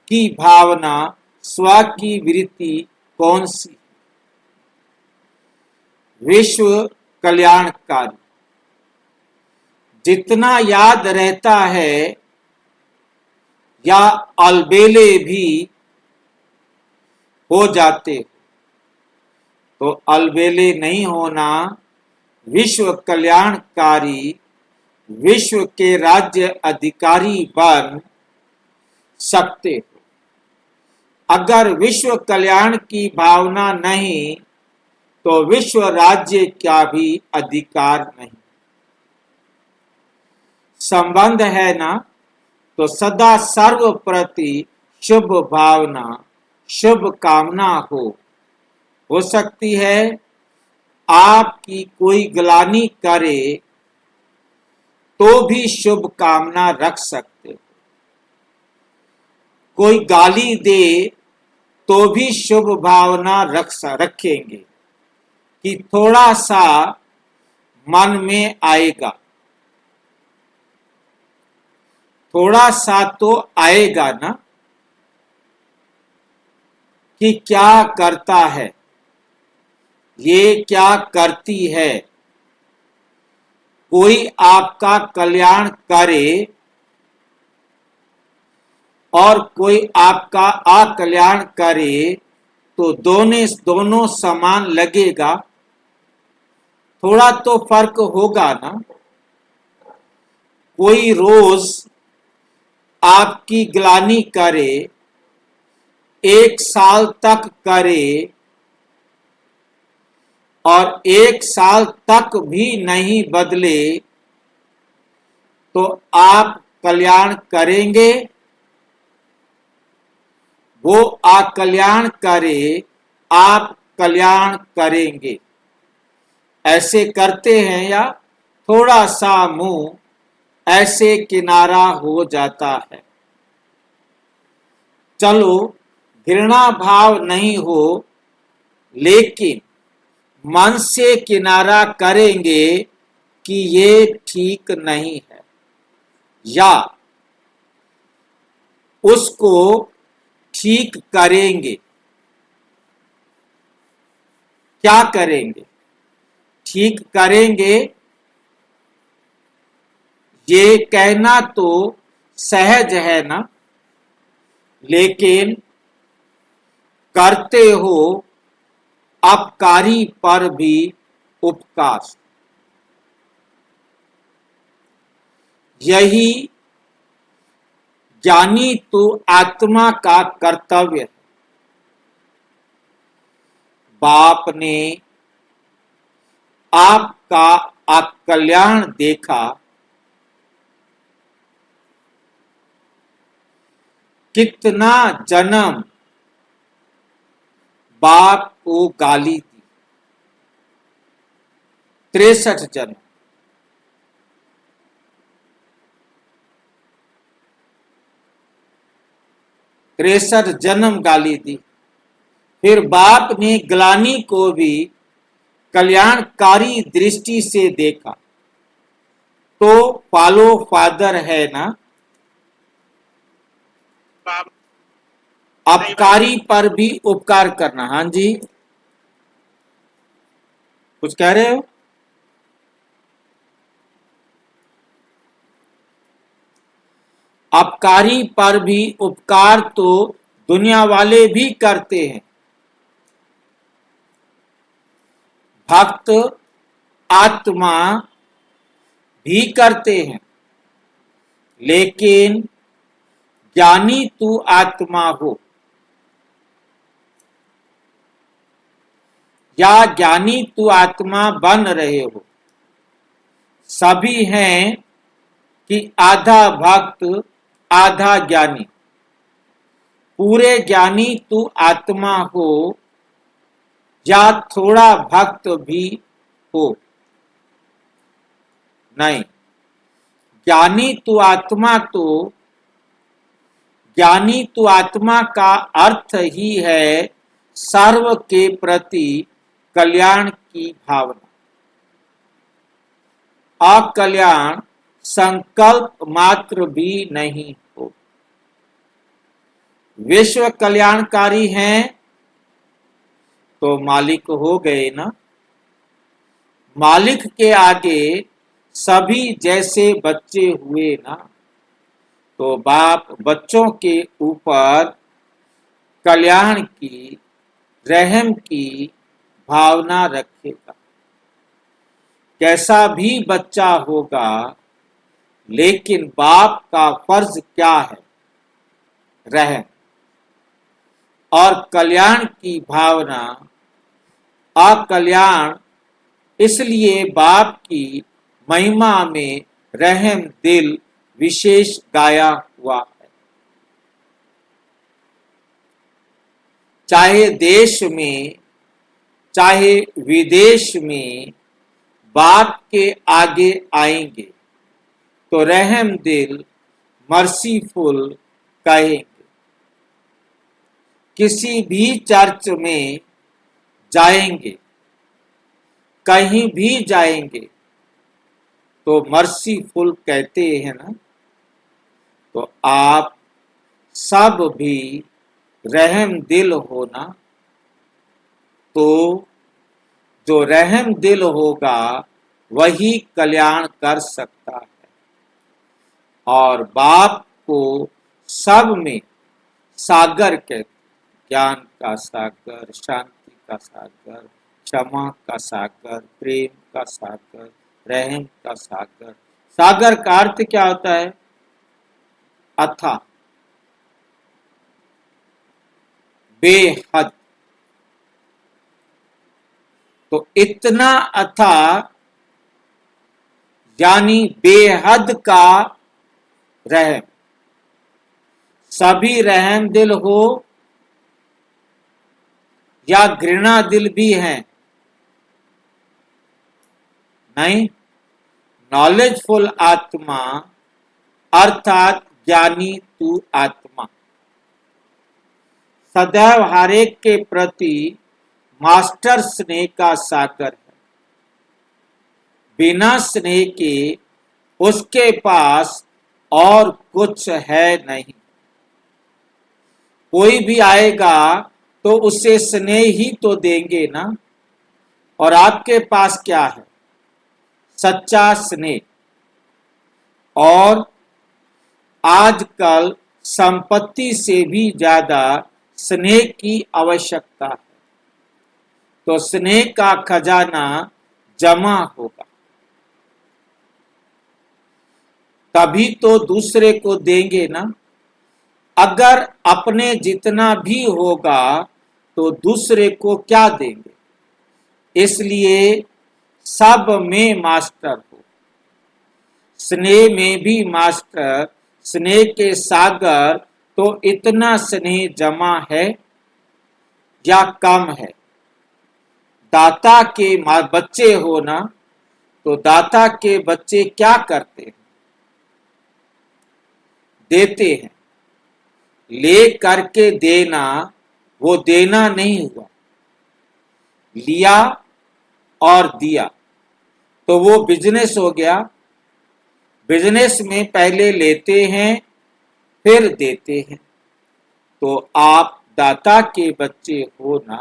की भावना, स्व की वृत्ति कौन सी? विश्व कल्याणकारी। जितना याद रहता है या अलबेले भी हो जाते, तो अलबेले नहीं होना, विश्व कल्याणकारी, विश्व के राज्य अधिकारी बन सकते हो। अगर विश्व कल्याण की भावना नहीं, तो विश्व राज्य का भी अधिकार नहीं। संबंध है ना, तो सदा सर्व प्रति शुभ भावना, शुभ कामना हो सकती है। आपकी कोई ग्लानि करे तो भी शुभ कामना रख सकते हो, कोई गाली दे तो भी शुभ भावना रखेंगे कि थोड़ा सा मन में आएगा, थोड़ा सा तो आएगा ना, कि क्या करता है, ये क्या करती है। कोई आपका कल्याण करे और कोई आपका अकल्याण करे तो दोनों समान लगेगा, थोड़ा तो फर्क होगा ना। कोई रोज आपकी ग्लानि करे, 1 साल तक करे और 1 साल तक भी नहीं बदले, तो आप कल्याण करेंगे? वो अकल्याण करे, आप कल्याण करेंगे? ऐसे करते हैं या थोड़ा सा मुंह ऐसे किनारा हो जाता है। चलो घृणा भाव नहीं हो, लेकिन मन से किनारा करेंगे कि ये ठीक नहीं है, या उसको ठीक करेंगे। क्या करेंगे? ठीक करेंगे। ये कहना तो सहज है ना, लेकिन करते हो अपकारी पर भी उपकार। यही ज्ञानी तो आत्मा का कर्तव्य है। बाप ने आपका अकल्याण देखा, कितना जन्म बाप को गाली दी, 63 जन्म। तिरसठ जन्म गाली दी। फिर बाप ने ग्लानि को भी कल्याणकारी दृष्टि से देखा, तो फॉलो फादर है ना। अपकारी पर भी उपकार करना। हाँ जी, कुछ कह रहे हो? अपकारी पर भी उपकार तो दुनिया वाले भी करते हैं। भक्त आत्मा भी करते हैं, लेकिन ज्ञानी तू आत्मा हो या ज्ञानी तू आत्मा बन रहे हो, सभी हैं कि आधा भक्त आधा ज्ञानी। पूरे ज्ञानी तू आत्मा हो या थोड़ा भक्त भी हो, नहीं, ज्ञानी तू आत्मा, तो ज्ञानी तू आत्मा का अर्थ ही है सर्व के प्रति कल्याण की भावना। अकल्याण संकल्प मात्र भी नहीं हो। विश्व कल्याणकारी हैं तो मालिक हो गए ना। मालिक के आगे सभी जैसे बच्चे हुए ना, तो बाप बच्चों के ऊपर कल्याण की, रहम की भावना रखेगा। कैसा भी बच्चा होगा, लेकिन बाप का फर्ज क्या है? रहम और कल्याण की भावना। अकल्याण इसलिए बाप की महिमा में रहम दिल विशेष गाया हुआ है। चाहे देश में चाहे विदेश में बाप के आगे आएंगे तो रहम दिल मर्सीफुल कहेंगे। किसी भी चर्च में जाएंगे, कहीं भी जाएंगे तो मर्सीफुल कहते हैं ना। तो आप सब भी रहम दिल होना, तो जो रहम दिल होगा वही कल्याण कर सकता है। और बाप को सब में सागर कहते, ज्ञान का सागर, शांति का सागर, क्षमा का सागर, प्रेम का सागर, रहम का सागर। सागर का अर्थ क्या होता है? अथाह, बेहद। तो इतना अथाह यानी बेहद का रहम। सभी रहम दिल हो या घृणा दिल भी हैं? नहीं। नॉलेजफुल आत्मा अर्थात ज्ञानी तू आत्मा सदैव हर एक के प्रति मास्टर स्नेह का सागर है। बिना स्नेह के उसके पास और कुछ है नहीं। कोई भी आएगा तो उसे स्नेह ही तो देंगे ना। और आपके पास क्या है? सच्चा स्नेह। और आजकल संपत्ति से भी ज्यादा स्नेह की आवश्यकता है। तो स्नेह का खजाना जमा होगा, तभी तो दूसरे को देंगे ना। अगर अपने जितना भी होगा तो दूसरे को क्या देंगे? इसलिए सब में मास्टर हो, स्नेह में भी मास्टर। स्नेह के सागर। तो इतना स्नेह जमा है या कम है? दाता के बच्चे हो ना, तो दाता के बच्चे क्या करते हैं? देते हैं। ले करके देना वो देना नहीं हुआ, लिया और दिया तो वो बिजनेस हो गया। बिजनेस में पहले लेते हैं फिर देते हैं। तो आप दाता के बच्चे हो ना,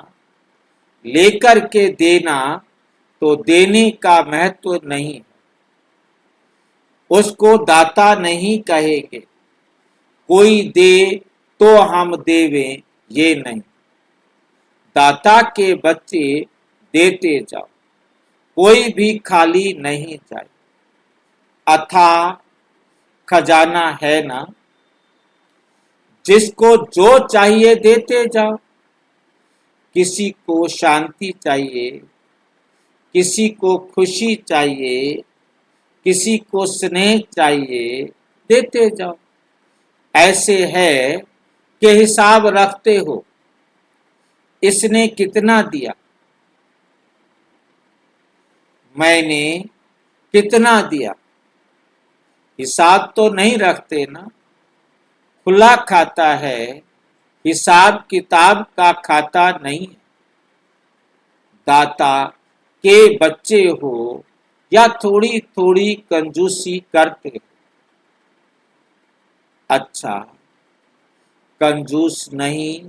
लेकर के देना तो देने का महत्व नहीं है, उसको दाता नहीं कहेंगे। कोई दे तो हम देवें, ये नहीं। दाता के बच्चे देते जाओ, कोई भी खाली नहीं जाए। अथाह खजाना है ना, जिसको जो चाहिए देते जाओ। किसी को शांति चाहिए, किसी को खुशी चाहिए, किसी को स्नेह चाहिए, देते जाओ। ऐसे है कि हिसाब रखते हो, इसने कितना दिया, मैंने कितना दिया। हिसाब तो नहीं रखते ना। खुला खाता है हिसाब किताब का खाता नहीं है। दाता के बच्चे हो या थोड़ी थोड़ी कंजूसी करते हो, अच्छा कंजूस नहीं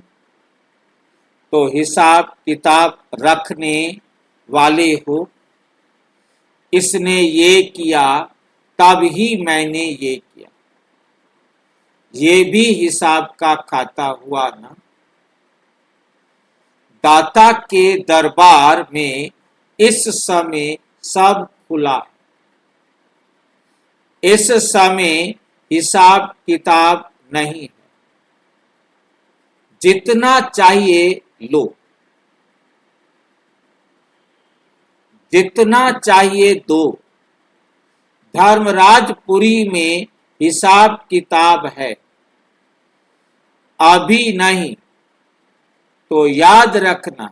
तो हिसाब किताब रखने वाले हो। इसने ये किया तब ही मैंने ये किया, ये भी हिसाब का खाता हुआ ना। दाता के दरबार में इस समय सब खुला है। इस समय हिसाब किताब नहीं है, जितना चाहिए लो, जितना चाहिए दो। धर्मराजपुरी में हिसाब किताब है, अभी नहीं तो याद रखना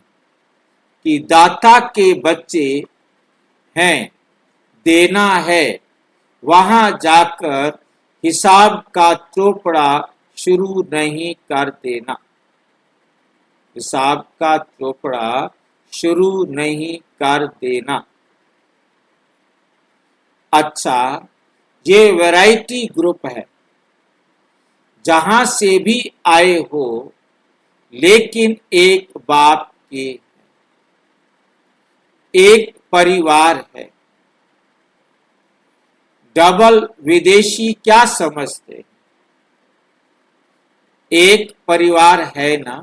कि दाता के बच्चे हैं, देना है। वहां जाकर हिसाब का चोपड़ा शुरू नहीं कर देना, हिसाब का चोपड़ा शुरू नहीं कर देना। अच्छा, ये वैरायटी ग्रुप है, जहां से भी आए हो, लेकिन एक बाप के, एक परिवार है। डबल विदेशी क्या समझते? एक परिवार है ना,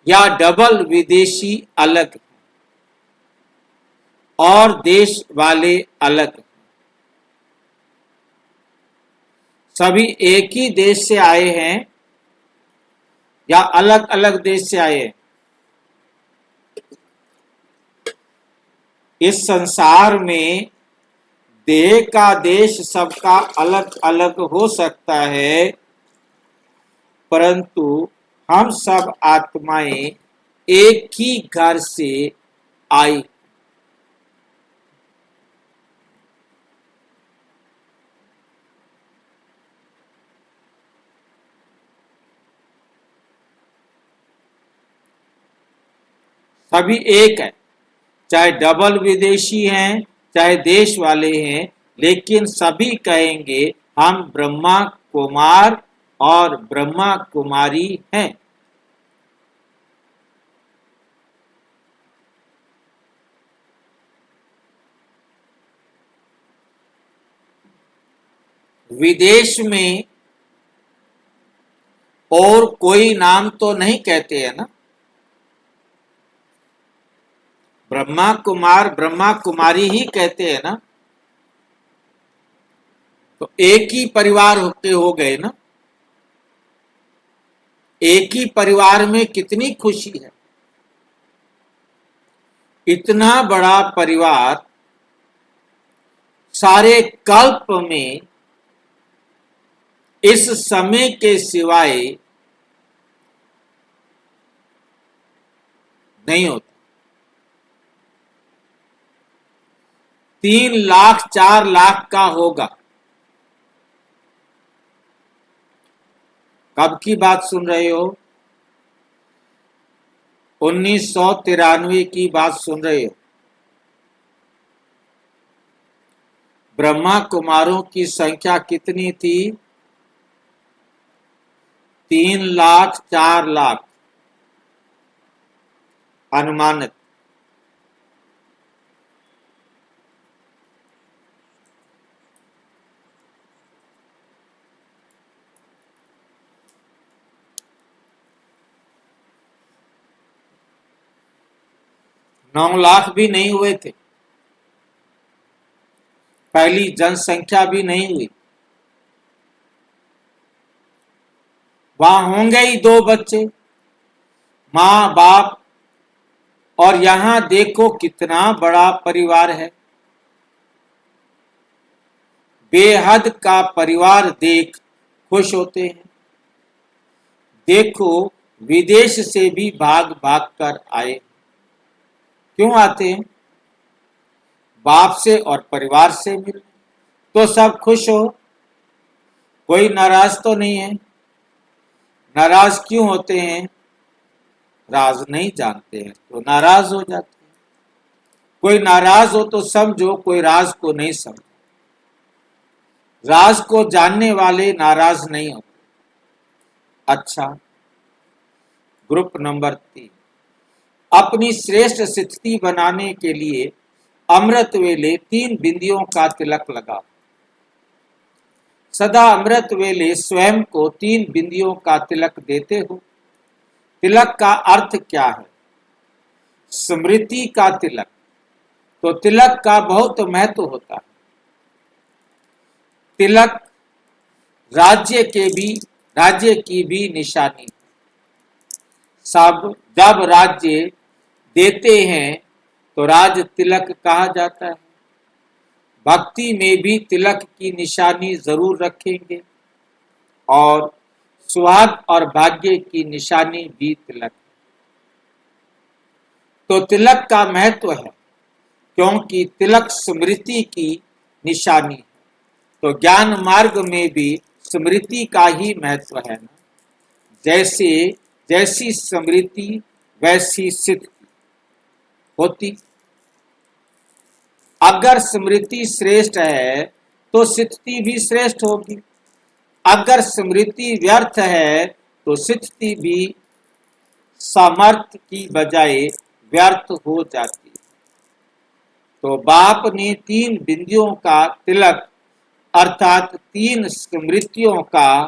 या डबल विदेशी अलग है और देश वाले अलग है? सभी एक ही देश से आए हैं या अलग अलग देश से आए हैं? इस संसार में देह का देश सबका अलग अलग हो सकता है, परंतु हम सब आत्माएं एक ही घर से आई। सभी एक है, चाहे डबल विदेशी हैं चाहे देश वाले हैं, लेकिन सभी कहेंगे हम ब्रह्मा कुमार और ब्रह्मा कुमारी हैं। विदेश में और कोई नाम तो नहीं कहते हैं ना, ब्रह्मा कुमार ब्रह्मा कुमारी ही कहते हैं ना, तो एक ही परिवार होते हो गए ना। एक ही परिवार में कितनी खुशी है। इतना बड़ा परिवार सारे कल्प में इस समय के सिवाय नहीं होता। 3 लाख 4 लाख का होगा। कब की बात सुन रहे हो? 1993 की बात सुन रहे हो। ब्रह्मा कुमारों की संख्या कितनी थी? 3 लाख 4 लाख अनुमानित। नौ लाख भी नहीं हुए थे, पहली जनसंख्या भी नहीं हुई। वहां होंगे ही 2 बच्चे, माँ बाप, और यहां देखो कितना बड़ा परिवार है। बेहद का परिवार देख खुश होते हैं। देखो विदेश से भी भाग भाग कर आए। क्यों आते हैं? बाप से और परिवार से मिल, तो सब खुश हो, कोई नाराज तो नहीं है। नाराज क्यों होते हैं? राज नहीं जानते हैं तो नाराज हो जाते हैं। कोई नाराज हो तो समझो कोई राज को नहीं समझ। राज को जानने वाले नाराज नहीं होते। अच्छा, ग्रुप नंबर 3, अपनी श्रेष्ठ स्थिति बनाने के लिए अमृत वेले 3 बिंदियों का तिलक लगा। सदा अमृत वेले स्वयं को 3 बिंदियों का तिलक देते हो। तिलक का अर्थ क्या है? स्मृति का तिलक। तो तिलक का बहुत महत्व होता है। तिलक राज्य की भी निशानी। सब जब राज्य देते हैं तो राज तिलक कहा जाता है। भक्ति में भी तिलक की निशानी जरूर रखेंगे और सुहाग और भाग्य की निशानी भी तिलक। तो तिलक का महत्व है क्योंकि तिलक स्मृति की निशानी है। तो ज्ञान मार्ग में भी स्मृति का ही महत्व है ना। जैसे जैसी स्मृति वैसी सिद्धि होती। अगर स्मृति श्रेष्ठ है तो सिद्धि भी श्रेष्ठ होगी। अगर स्मृति व्यर्थ है तो सिद्धि भी सामर्थ्य की बजाय व्यर्थ हो जाती है। तो बाप ने 3 बिंदियों का तिलक अर्थात 3 स्मृतियों का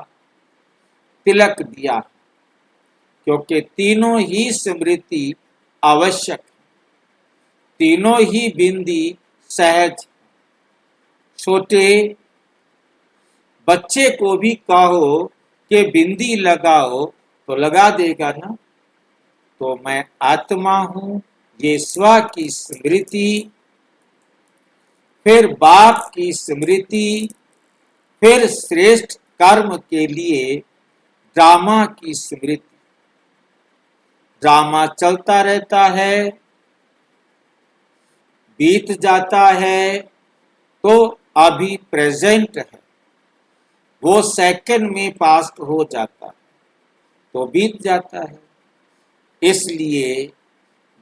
तिलक दिया क्योंकि तीनों ही स्मृति आवश्यक है। तीनों ही बिंदी सहज। छोटे बच्चे को भी कहो कि बिंदी लगाओ तो लगा देगा ना। तो मैं आत्मा हूं, ये स्व की स्मृति, फिर बाप की स्मृति, फिर श्रेष्ठ कर्म के लिए ड्रामा की स्मृति। ड्रामा चलता रहता है, बीत जाता है तो अभी प्रेजेंट है, वो सेकंड में पास्ट हो जाता है तो बीत जाता है। इसलिए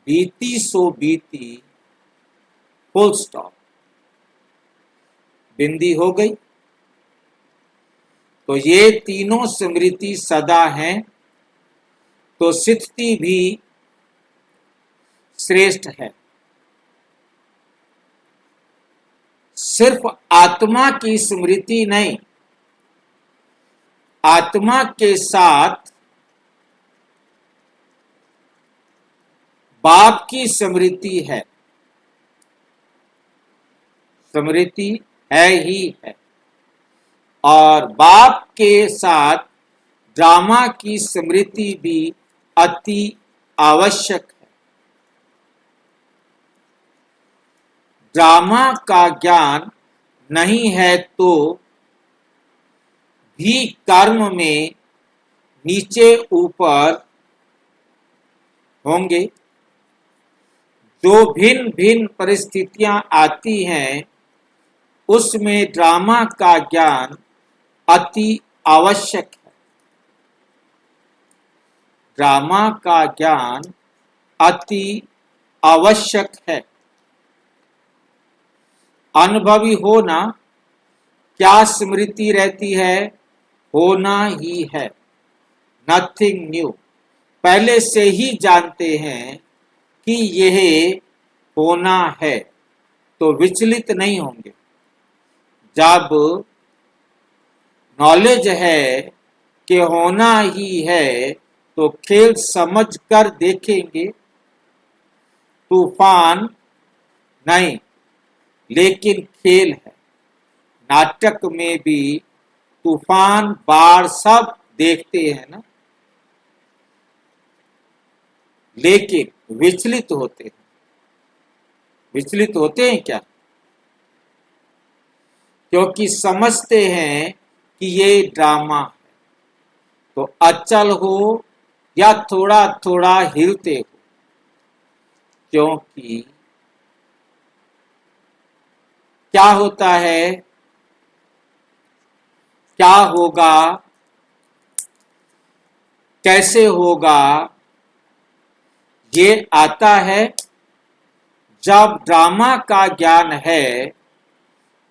बीती सो बीती, फुल स्टॉप। बिंदी हो गई। तो ये तीनों स्मृति सदा हैं तो सिद्धि भी श्रेष्ठ है। सिर्फ आत्मा की स्मृति नहीं, आत्मा के साथ बाप की स्मृति है। स्मृति है ही है और बाप के साथ ड्रामा की स्मृति भी अति आवश्यक है। ड्रामा का ज्ञान नहीं है तो भी कर्म में नीचे ऊपर होंगे। जो भिन्न भिन्न परिस्थितियां आती हैं उसमें ड्रामा का ज्ञान अति आवश्यक है। ड्रामा का ज्ञान अति आवश्यक है। अनुभवी होना क्या स्मृति रहती है? होना ही है, नथिंग न्यू। पहले से ही जानते हैं कि यह होना है तो विचलित नहीं होंगे। जब नॉलेज है कि होना ही है तो खेल समझ कर देखेंगे। तूफान नहीं लेकिन खेल है। नाटक में भी तूफान बाढ़ सब देखते हैं ना, लेकिन विचलित होते हैं। विचलित होते हैं क्या? क्योंकि समझते हैं कि ये ड्रामा है। तो अचल हो या थोड़ा थोड़ा हिलते हो, क्योंकि क्या होता है, क्या होगा कैसे होगा? ये आता है जब ड्रामा का ज्ञान है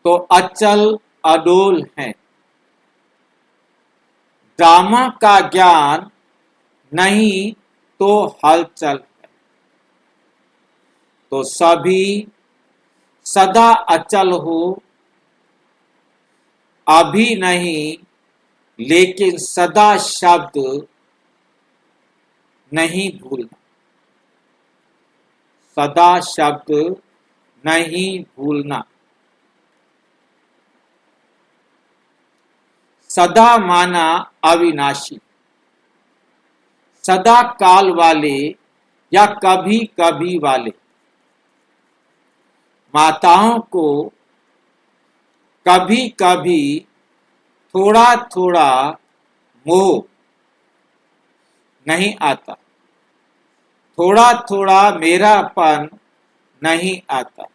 तो अचल अडोल है, ड्रामा का ज्ञान नहीं तो हलचल है। तो सभी सदा अचल हो, अभी नहीं, लेकिन सदा शब्द नहीं भूलना, सदा शब्द नहीं भूलना। सदा माना अविनाशी, सदा काल वाले या कभी कभी वाले। माताओं को कभी कभी थोड़ा थोड़ा मोह नहीं आता, थोड़ा थोड़ा मेरापन नहीं आता।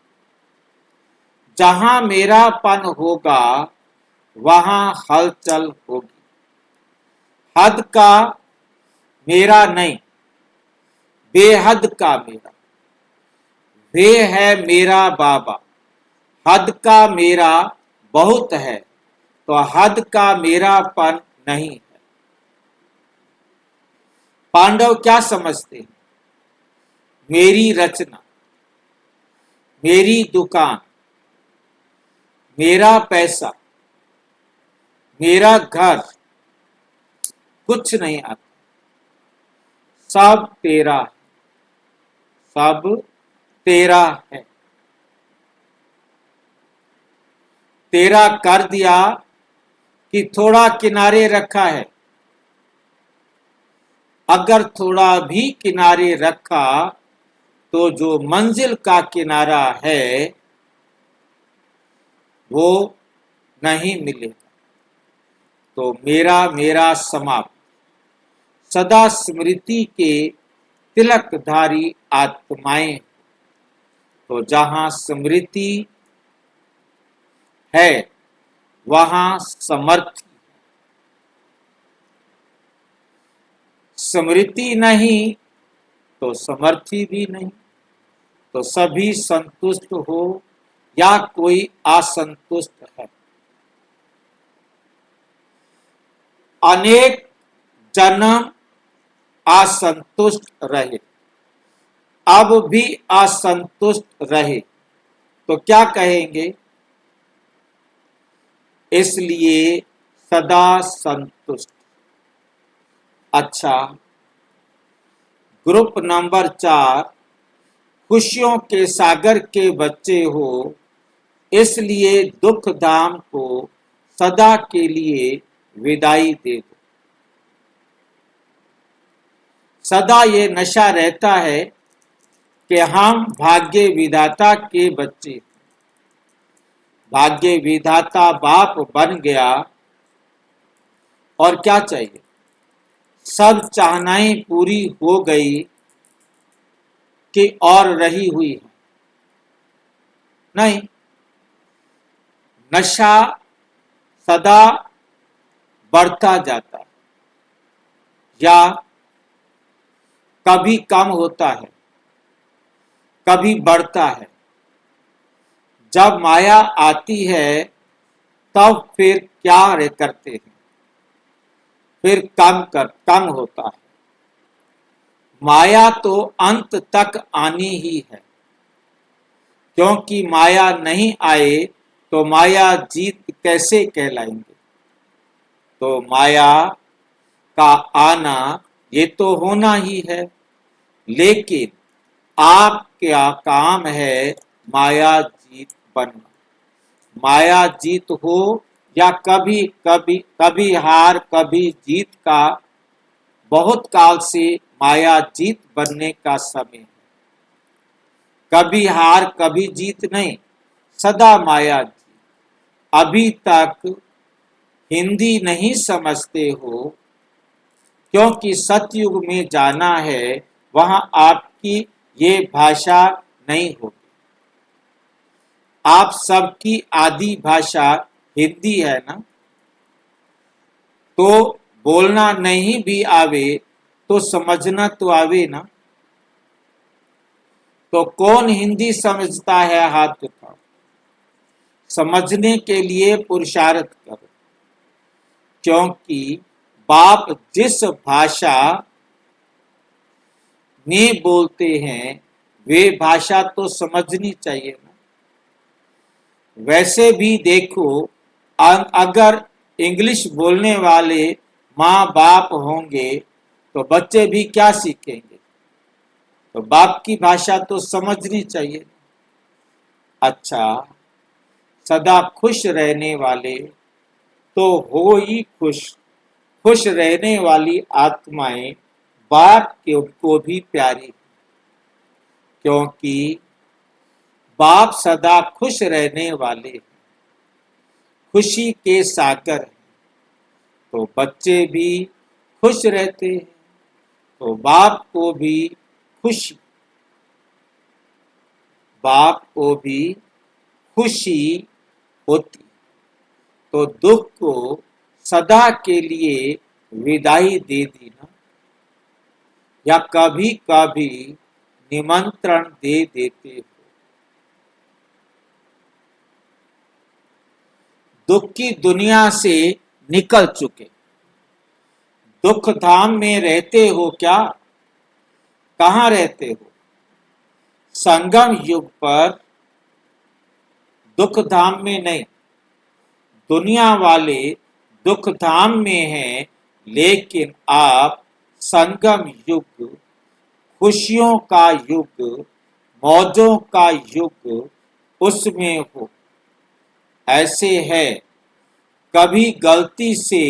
जहां मेरापन होगा वहां हलचल होगी। हद का मेरा नहीं, बेहद का मेरा। वे है मेरा बाबा, हद का मेरा बहुत है, तो हद का मेरापन नहीं है। पांडव क्या समझते हैं? मेरी रचना, मेरी दुकान, मेरा पैसा, मेरा घर, कुछ नहीं आता, सब तेरा, सब तेरा है। तेरा कर दिया कि थोड़ा किनारे रखा है? अगर थोड़ा भी किनारे रखा तो जो मंजिल का किनारा है वो नहीं मिलेगा। तो मेरा मेरा समाप्त। सदा स्मृति के तिलकधारी आत्माएं। तो जहां स्मृति है वहां समर्थी, स्मृति नहीं तो समर्थी भी नहीं। तो सभी संतुष्ट हो या कोई असंतुष्ट है। अनेक जन्म असंतुष्ट रहे, अब भी असंतुष्ट रहे तो क्या कहेंगे? इसलिए सदा संतुष्ट। अच्छा, ग्रुप नंबर 4, खुशियों के सागर के बच्चे हो, इसलिए दुख धाम को सदा के लिए विदाई दे दो। सदा ये नशा रहता है कि हम भाग्य विधाता के बच्चे, भाग्य विधाता बाप बन गया और क्या चाहिए? सब चाहनाएं पूरी हो गई कि और रही हुई है? नहीं, नशा सदा बढ़ता जाता है या कभी कम होता है, कभी बढ़ता है। जब माया आती है तब फिर क्या करते हैं? फिर कम होता है। माया तो अंत तक आनी ही है, क्योंकि माया नहीं आए तो माया जीत कैसे कहलाएंगे? तो माया का आना ये तो होना ही है, लेकिन आपका काम है माया जीत बनना। माया जीत हो या कभी कभी कभी हार कभी जीत का, बहुत काल से माया जीत बनने का समय है। कभी हार कभी जीत नहीं, सदा माया जीत। अभी तक हिंदी नहीं समझते हो, क्योंकि सतयुग में जाना है, वहां आपकी ये भाषा नहीं होगी। आप सबकी आदि भाषा हिंदी है ना, तो बोलना नहीं भी आवे तो समझना तो आवे ना। तो कौन हिंदी समझता है, हाथ उठाओ। समझने के लिए पुरुषार्थ करो, क्योंकि बाप जिस भाषा में बोलते हैं वे भाषा तो समझनी चाहिए ना। वैसे भी देखो, अगर इंग्लिश बोलने वाले माँ बाप होंगे तो बच्चे भी क्या सीखेंगे। तो बाप की भाषा तो समझनी चाहिए। अच्छा, सदा खुश रहने वाले तो हो ही खुश। खुश रहने वाली आत्माएं बाप को भी प्यारी, क्योंकि बाप सदा खुश रहने वाले, खुशी के सागर हैं। तो बच्चे भी खुश रहते हैं, तो बाप को भी खुशी, बाप को भी खुशी होती। तो दुख को सदा के लिए विदाई दे दी ना, या कभी कभी निमंत्रण दे देते हो। दुख की दुनिया से निकल चुके, दुख धाम में रहते हो क्या? कहाँ रहते हो? संगम युग पर दुख धाम में नहीं। दुनिया वाले दुख धाम में हैं, लेकिन आप संगम युग, खुशियों का युग, मौजों का युग, उसमें हो। ऐसे है, कभी गलती से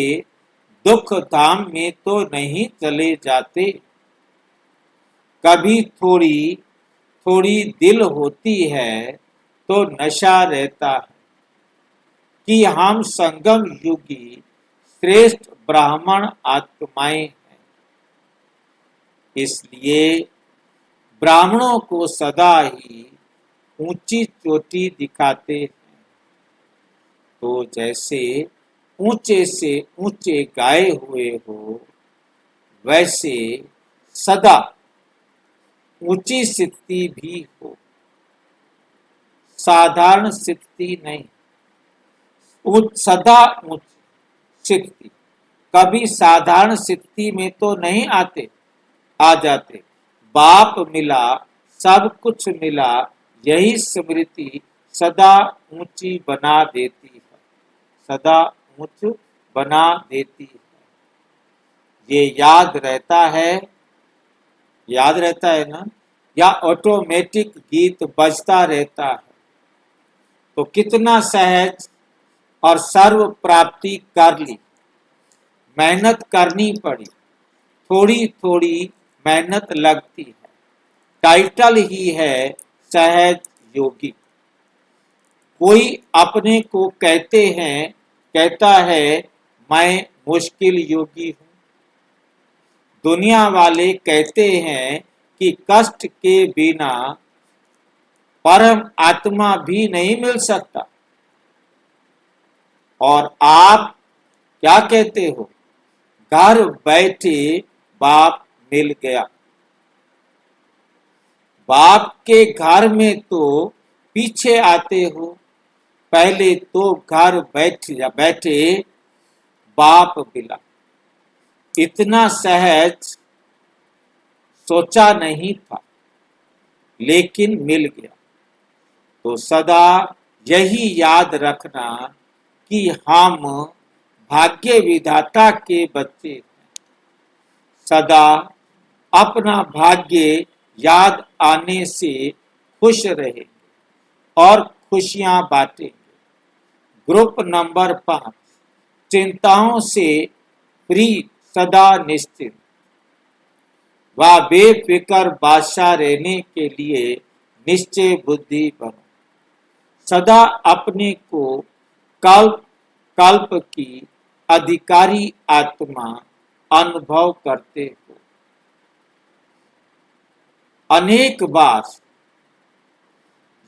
दुख धाम में तो नहीं चले जाते। कभी थोड़ी थोड़ी दिल होती है तो नशा रहता है कि हम संगम युगी श्रेष्ठ ब्राह्मण आत्माएं हैं। इसलिए ब्राह्मणों को सदा ही ऊंची चोटी दिखाते हैं। तो जैसे ऊंचे से ऊंचे गाए हुए हो, वैसे सदा ऊंची स्थिति भी हो, साधारण स्थिति नहीं। सदा ऊंची स्थिति, कभी साधारण स्थिति में तो नहीं आ जाते। बाप मिला, सब कुछ मिला, यही स्मृति सदा ऊंची बना देती है, सदा ऊंच बना देती है। ये याद रहता है ना, या ऑटोमेटिक गीत बजता रहता है। तो कितना सहज और सर्व प्राप्ति कर ली। मेहनत करनी पड़ी, थोड़ी थोड़ी मेहनत लगती है। टाइटल ही है सहज योगी। कोई अपने को कहता है मैं मुश्किल योगी हूँ। दुनिया वाले कहते हैं कि कष्ट के बिना परम आत्मा भी नहीं मिल सकता। और आप क्या कहते हो? घर बैठे बाप मिल गया। बाप के घर में तो पीछे आते हो, पहले तो घर बैठे बाप मिला। इतना सहज सोचा नहीं था, लेकिन मिल गया। तो सदा यही याद रखना कि हम भाग्य विधाता के बच्चे हैं। सदा अपना भाग्य याद आने से खुश रहे और खुशियां बांटेंगे। ग्रुप नंबर 5, चिंताओं से फ्री, सदा निश्चिंत व बेफिक्र बादशाह रहने के लिए निश्चय बुद्धि बनो। सदा अपने को कल्प कल्प की अधिकारी आत्मा अनुभव करते हो। अनेक बार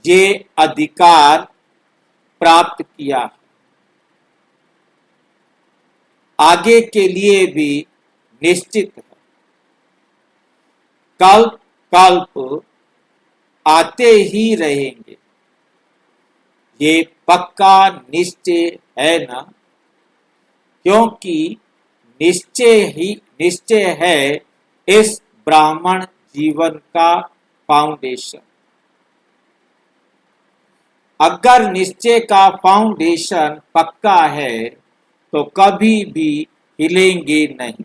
ये अधिकार प्राप्त किया, आगे के लिए भी निश्चित है। कल्प कल्प आते ही रहेंगे, ये पक्का निश्चय है ना? क्योंकि निश्चय है इस ब्राह्मण जीवन का फाउंडेशन। अगर निश्चय का फाउंडेशन पक्का है तो कभी भी हिलेंगे नहीं,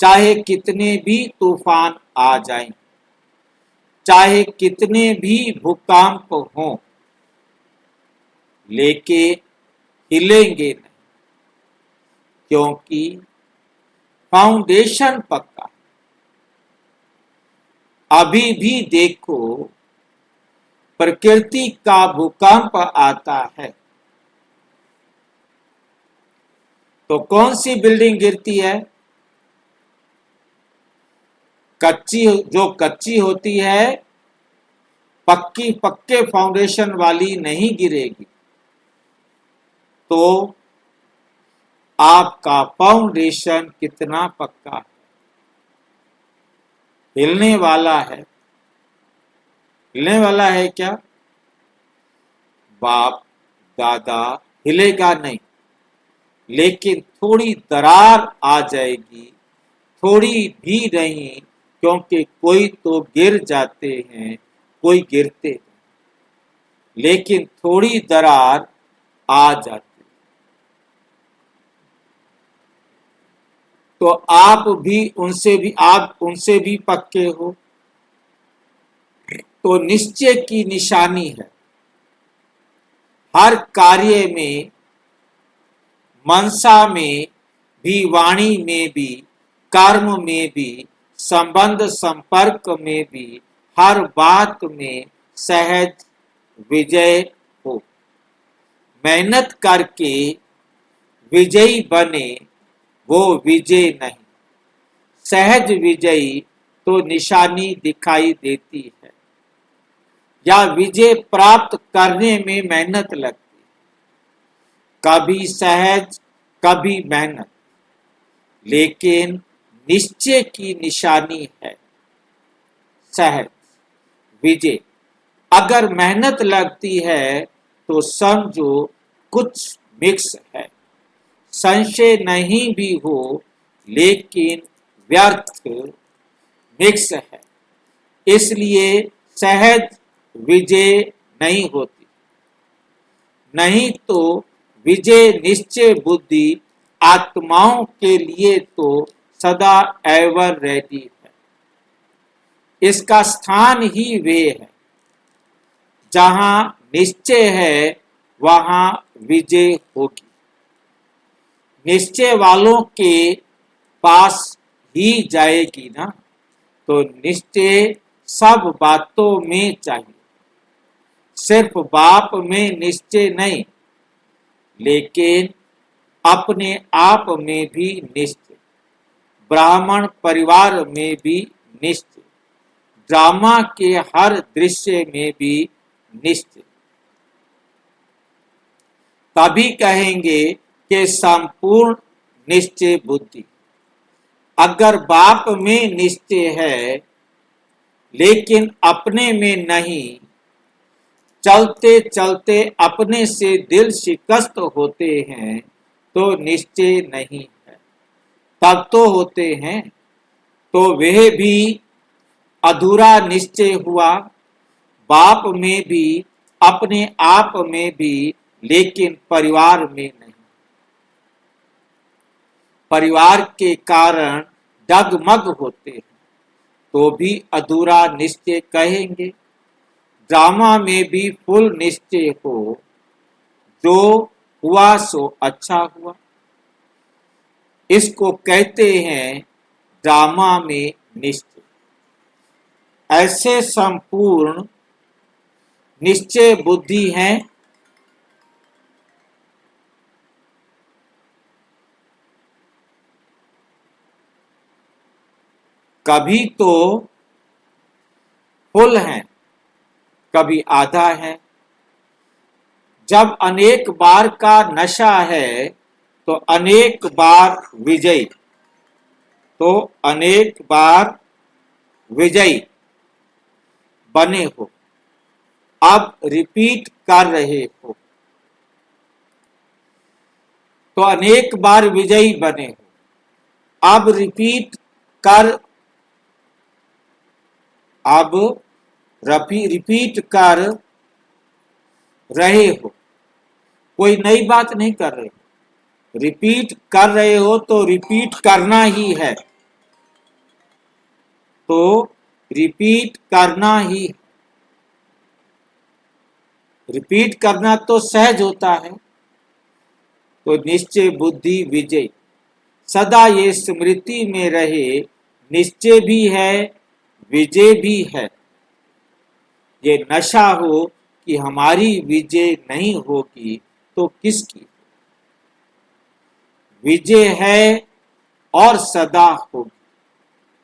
चाहे कितने भी तूफान आ जाएं, चाहे कितने भी भूकंप हों, लेकिन हिलेंगे नहीं, क्योंकि फाउंडेशन पक्का है। अभी भी देखो, प्रकृति का भूकंप आता है तो कौन सी बिल्डिंग गिरती है? जो कच्ची होती है, पक्के फाउंडेशन वाली नहीं गिरेगी। तो आपका फाउंडेशन कितना पक्का है? हिलने वाला है? हिलने वाला है क्या? बाप दादा हिलेगा नहीं, लेकिन थोड़ी दरार आ जाएगी, थोड़ी भी नहीं, क्योंकि कोई तो गिर जाते हैं, कोई गिरते हैं, लेकिन थोड़ी दरार आ जाती। तो आप उनसे भी पक्के हो, तो निश्चय की निशानी है। हर कार्य में, मनसा में भी, वाणी में भी, कर्म में भी, संबंध संपर्क में भी, हर बात में सहज विजय हो। मेहनत करके विजयी बने वो विजय नहीं, सहज विजयी तो निशानी दिखाई देती है, या विजय प्राप्त करने में मेहनत लगती है, कभी सहज कभी मेहनत, लेकिन निश्चय की निशानी है सहज विजय। अगर मेहनत लगती है तो समझो कुछ मिक्स है, संशय नहीं भी हो, लेकिन व्यर्थ मिक्स है, इसलिए सहज विजय नहीं होती। नहीं तो विजय निश्चय बुद्धि आत्माओं के लिए तो सदा एवर रेडी है। इसका स्थान ही वे है, जहां निश्चय है वहां विजय होगी। निश्चय वालों के पास ही जाएगी ना। तो निश्चय सब बातों में चाहिए, सिर्फ बाप में निश्चय नहीं, लेकिन अपने आप में भी निश्चय, ब्राह्मण परिवार में भी निश्चय, ड्रामा के हर दृश्य में भी निश्चय। तभी कहेंगे कि संपूर्ण निश्चय बुद्धि। अगर बाप में निश्चय है लेकिन अपने में नहीं, चलते चलते अपने से दिल शिकस्त होते हैं, तो निश्चय नहीं है। तब तो होते हैं, तो वह भी अधूरा निश्चय हुआ, बाप में भी, अपने आप में भी, लेकिन परिवार में नहीं। परिवार के कारण डगमग होते हैं, तो भी अधूरा निश्चय कहेंगे। ड्रामा में भी फुल निश्चय हो, जो हुआ सो अच्छा हुआ, इसको कहते हैं ड्रामा में निश्चय। ऐसे संपूर्ण निश्चय बुद्धि हैं। कभी तो फुल हैं, कभी आधा है। जब अनेक बार का नशा है तो अनेक बार विजयी, तो अनेक बार विजयी बने हो, अब रिपीट कर रहे हो। तो अनेक बार विजयी बने हो, अब रिपीट कर, अब रिपीट कर रहे हो, कोई नई बात नहीं कर रहे हो। रिपीट कर रहे हो तो रिपीट करना ही है, तो रिपीट करना ही, रिपीट करना तो सहज होता है। तो निश्चय बुद्धि विजय, सदा ये स्मृति में रहे, निश्चय भी है विजय भी है। ये नशा हो कि हमारी विजय नहीं होगी तो किसकी? विजय है और सदा होगी,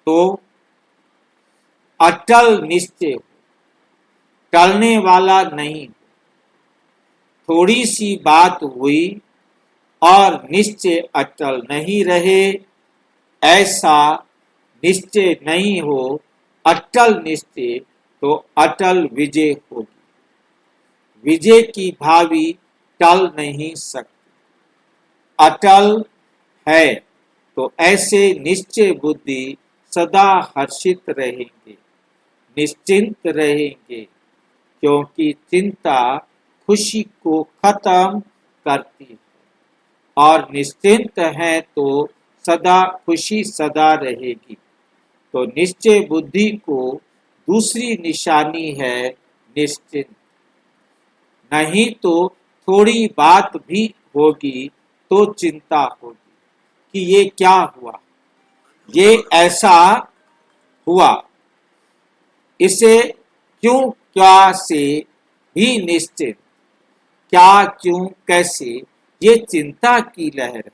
तो अटल निश्चय हो, टलने वाला नहीं। थोड़ी सी बात हुई और निश्चय अटल नहीं रहे, ऐसा निश्चय नहीं हो। अटल निश्चय तो अटल विजय होगी। विजय की भावी टल नहीं सकती, अटल है। तो ऐसे निश्चय बुद्धि सदा हर्षित रहेंगे, निश्चिंत रहेंगे, क्योंकि चिंता खुशी को खत्म करती है और निश्चिंत है तो सदा खुशी सदा रहेगी। तो निश्चय बुद्धि को दूसरी निशानी है निश्चिंत। नहीं तो थोड़ी बात भी होगी तो चिंता होगी कि ये क्या हुआ, ये ऐसा हुआ, इसे क्यों क्या से भी निश्चित, क्या क्यों कैसे, ये चिंता की लहर है।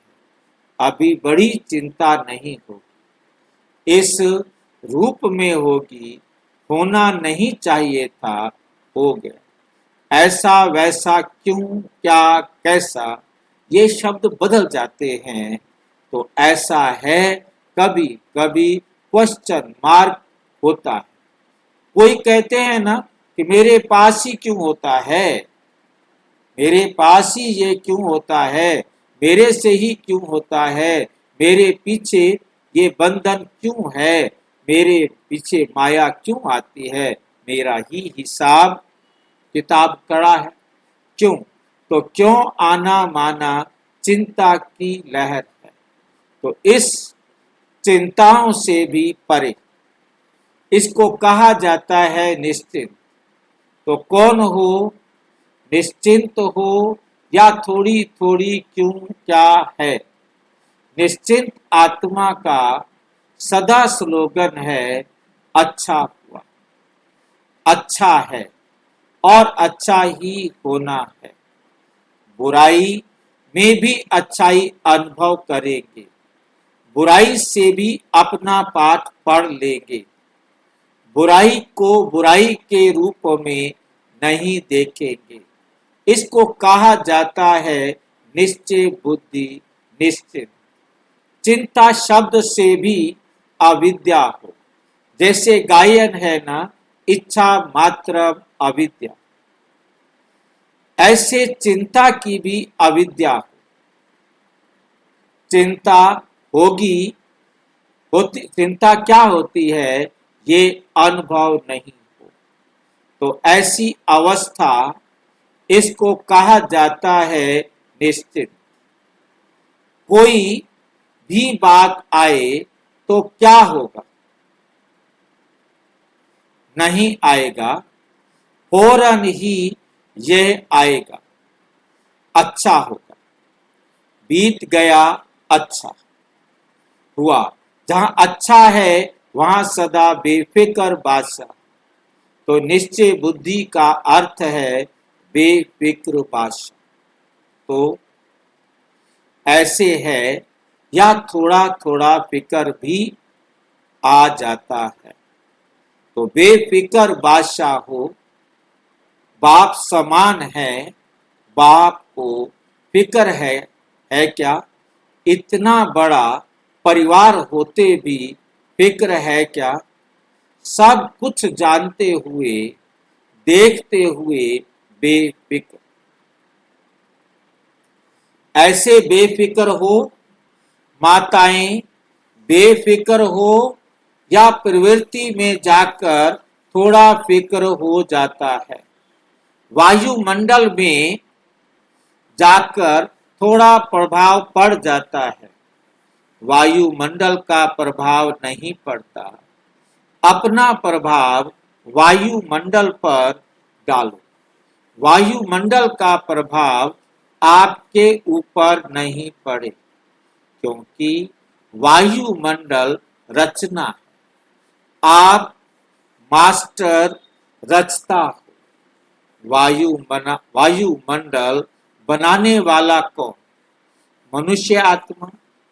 अभी बड़ी चिंता नहीं होगी, इस रूप में होगी, होना नहीं चाहिए था, हो गया। ऐसा वैसा क्यों क्या कैसा, ये शब्द बदल जाते हैं। तो ऐसा है, कभी कभी क्वेश्चन मार्क होता है। कोई कहते हैं ना कि मेरे पास ही क्यों होता है, मेरे पास ही ये क्यों होता है, मेरे से ही क्यों होता है, मेरे पीछे ये बंधन क्यों है, मेरे पीछे माया क्यों आती है, मेरा ही हिसाब किताब कड़ा है। क्यों? तो क्यों आना माना चिंता की लहर है। तो इस चिंताओं से भी परे इसको कहा जाता है निश्चिंत। तो कौन हो, निश्चिंत हो या थोड़ी थोड़ी क्यों क्या है। निश्चिंत आत्मा का सदा स्लोगन है, अच्छा हुआ, अच्छा है और अच्छा ही होना है। बुराई में भी अच्छाई अनुभव करेंगे, बुराई से भी अपना पाठ पढ़ लेंगे, बुराई को बुराई के रूप में नहीं देखेंगे। इसको कहा जाता है निश्चय बुद्धि निश्चित। चिंता शब्द से भी अविद्या हो, जैसे गायन है ना, इच्छा मात्र अविद्या, ऐसे चिंता की भी अविद्या हो। चिंता होगी, होती चिंता क्या होती है ये अनुभव नहीं हो। तो ऐसी अवस्था, इसको कहा जाता है निश्चित। कोई भी बात आए तो क्या होगा, नहीं आएगा, फौरन ही यह आएगा, अच्छा होगा, बीत गया, अच्छा हुआ। जहां अच्छा है वहां सदा बेफिक्र बादशाह। तो निश्चय बुद्धि का अर्थ है बेफिक्र बादशाह। तो ऐसे है या थोड़ा थोड़ा फिक्र भी आ जाता है। तो बेफिक्र बादशाह हो, बाप समान है, बाप को फिक्र है क्या, इतना बड़ा परिवार होते भी फिक्र है क्या। सब कुछ जानते हुए, देखते हुए बेफिक्र। ऐसे बेफिक्र हो, माताएं बेफिक्र हो, या प्रवृत्ति में जाकर थोड़ा फिक्र हो जाता है। वायुमंडल में जाकर थोड़ा प्रभाव पड़ जाता है, वायुमंडल का प्रभाव नहीं पड़ता। अपना प्रभाव वायुमंडल पर डालो, वायुमंडल का प्रभाव आपके ऊपर नहीं पड़े, क्योंकि वायुमंडल रचना है, आप मास्टर रचता हो। वायुमंडल बनाने वाला कौन? मनुष्य आत्मा।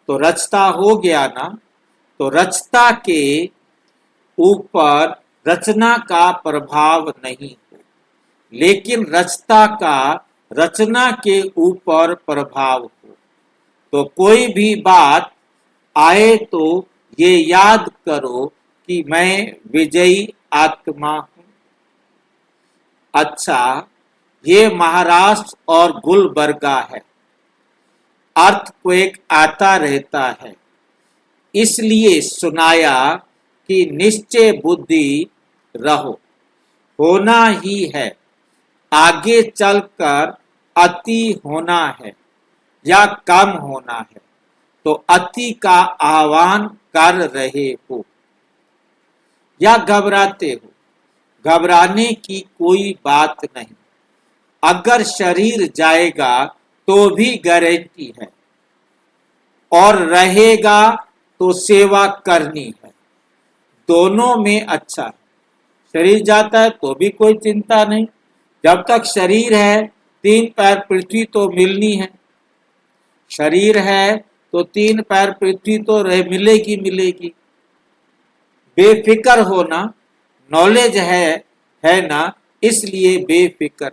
तो रचता हो गया ना, तो रचता के ऊपर रचना का प्रभाव नहीं हो, लेकिन रचता का रचना के ऊपर प्रभाव हो। तो कोई भी बात आए तो ये याद करो कि मैं विजयी आत्मा हूं। अच्छा, ये महाराष्ट्र और गुलबर्गा है, अर्थक्वेक आता रहता है, इसलिए सुनाया कि निश्चय बुद्धि रहो। होना ही है, आगे चलकर अति होना है या कम होना है, तो अति का आह्वान कर रहे हो या घबराते हो। घबराने की कोई बात नहीं। अगर शरीर जाएगा तो भी गारंटी है, और रहेगा तो सेवा करनी है। दोनों में अच्छा है। शरीर जाता है तो भी कोई चिंता नहीं, जब तक शरीर है 3 पैर पृथ्वी तो मिलनी है। शरीर है तो 3 पैर पृथ्वी तो मिलेगी मिलेगी। बेफिक्र होना, नॉलेज है ना, इसलिए बेफिक्र।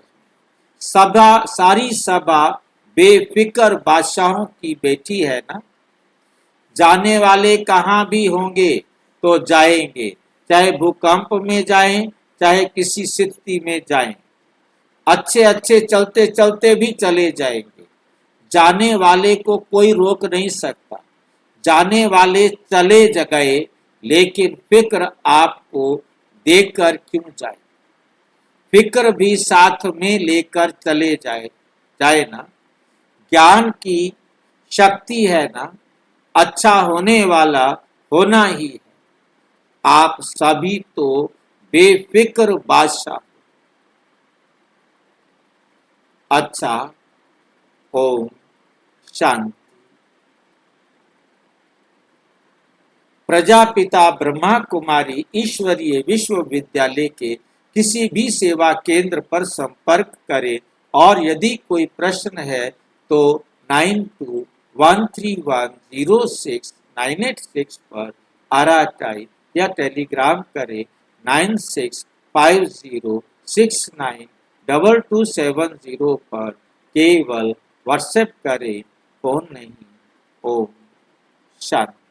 सभा, सारी सभा बेफिक्र बादशाहों की बैठी है ना। जाने वाले कहाँ भी होंगे तो जाएंगे, चाहे भूकंप में जाएं, चाहे किसी स्थिति में जाएं। अच्छे अच्छे चलते चलते भी चले जाएंगे। जाने वाले को कोई रोक नहीं सकता। जाने वाले चले गए, लेकिन फिक्र आपको देकर क्यों जाए? फिक्र भी साथ में लेकर चले जाए ना। ज्ञान की शक्ति है ना, अच्छा होने वाला होना ही है। आप सभी तो बेफिक्र बादशाह। अच्छा, ओम शांति। प्रजापिता ब्रह्मा कुमारी ईश्वरीय विश्वविद्यालय के किसी भी सेवा केंद्र पर संपर्क करें, और यदि कोई प्रश्न है तो 9213106986 पर RTI या टेलीग्राम करें 9650692270 पर। केवल व्हाट्सएप करें, फोन नहीं। ओम शांति।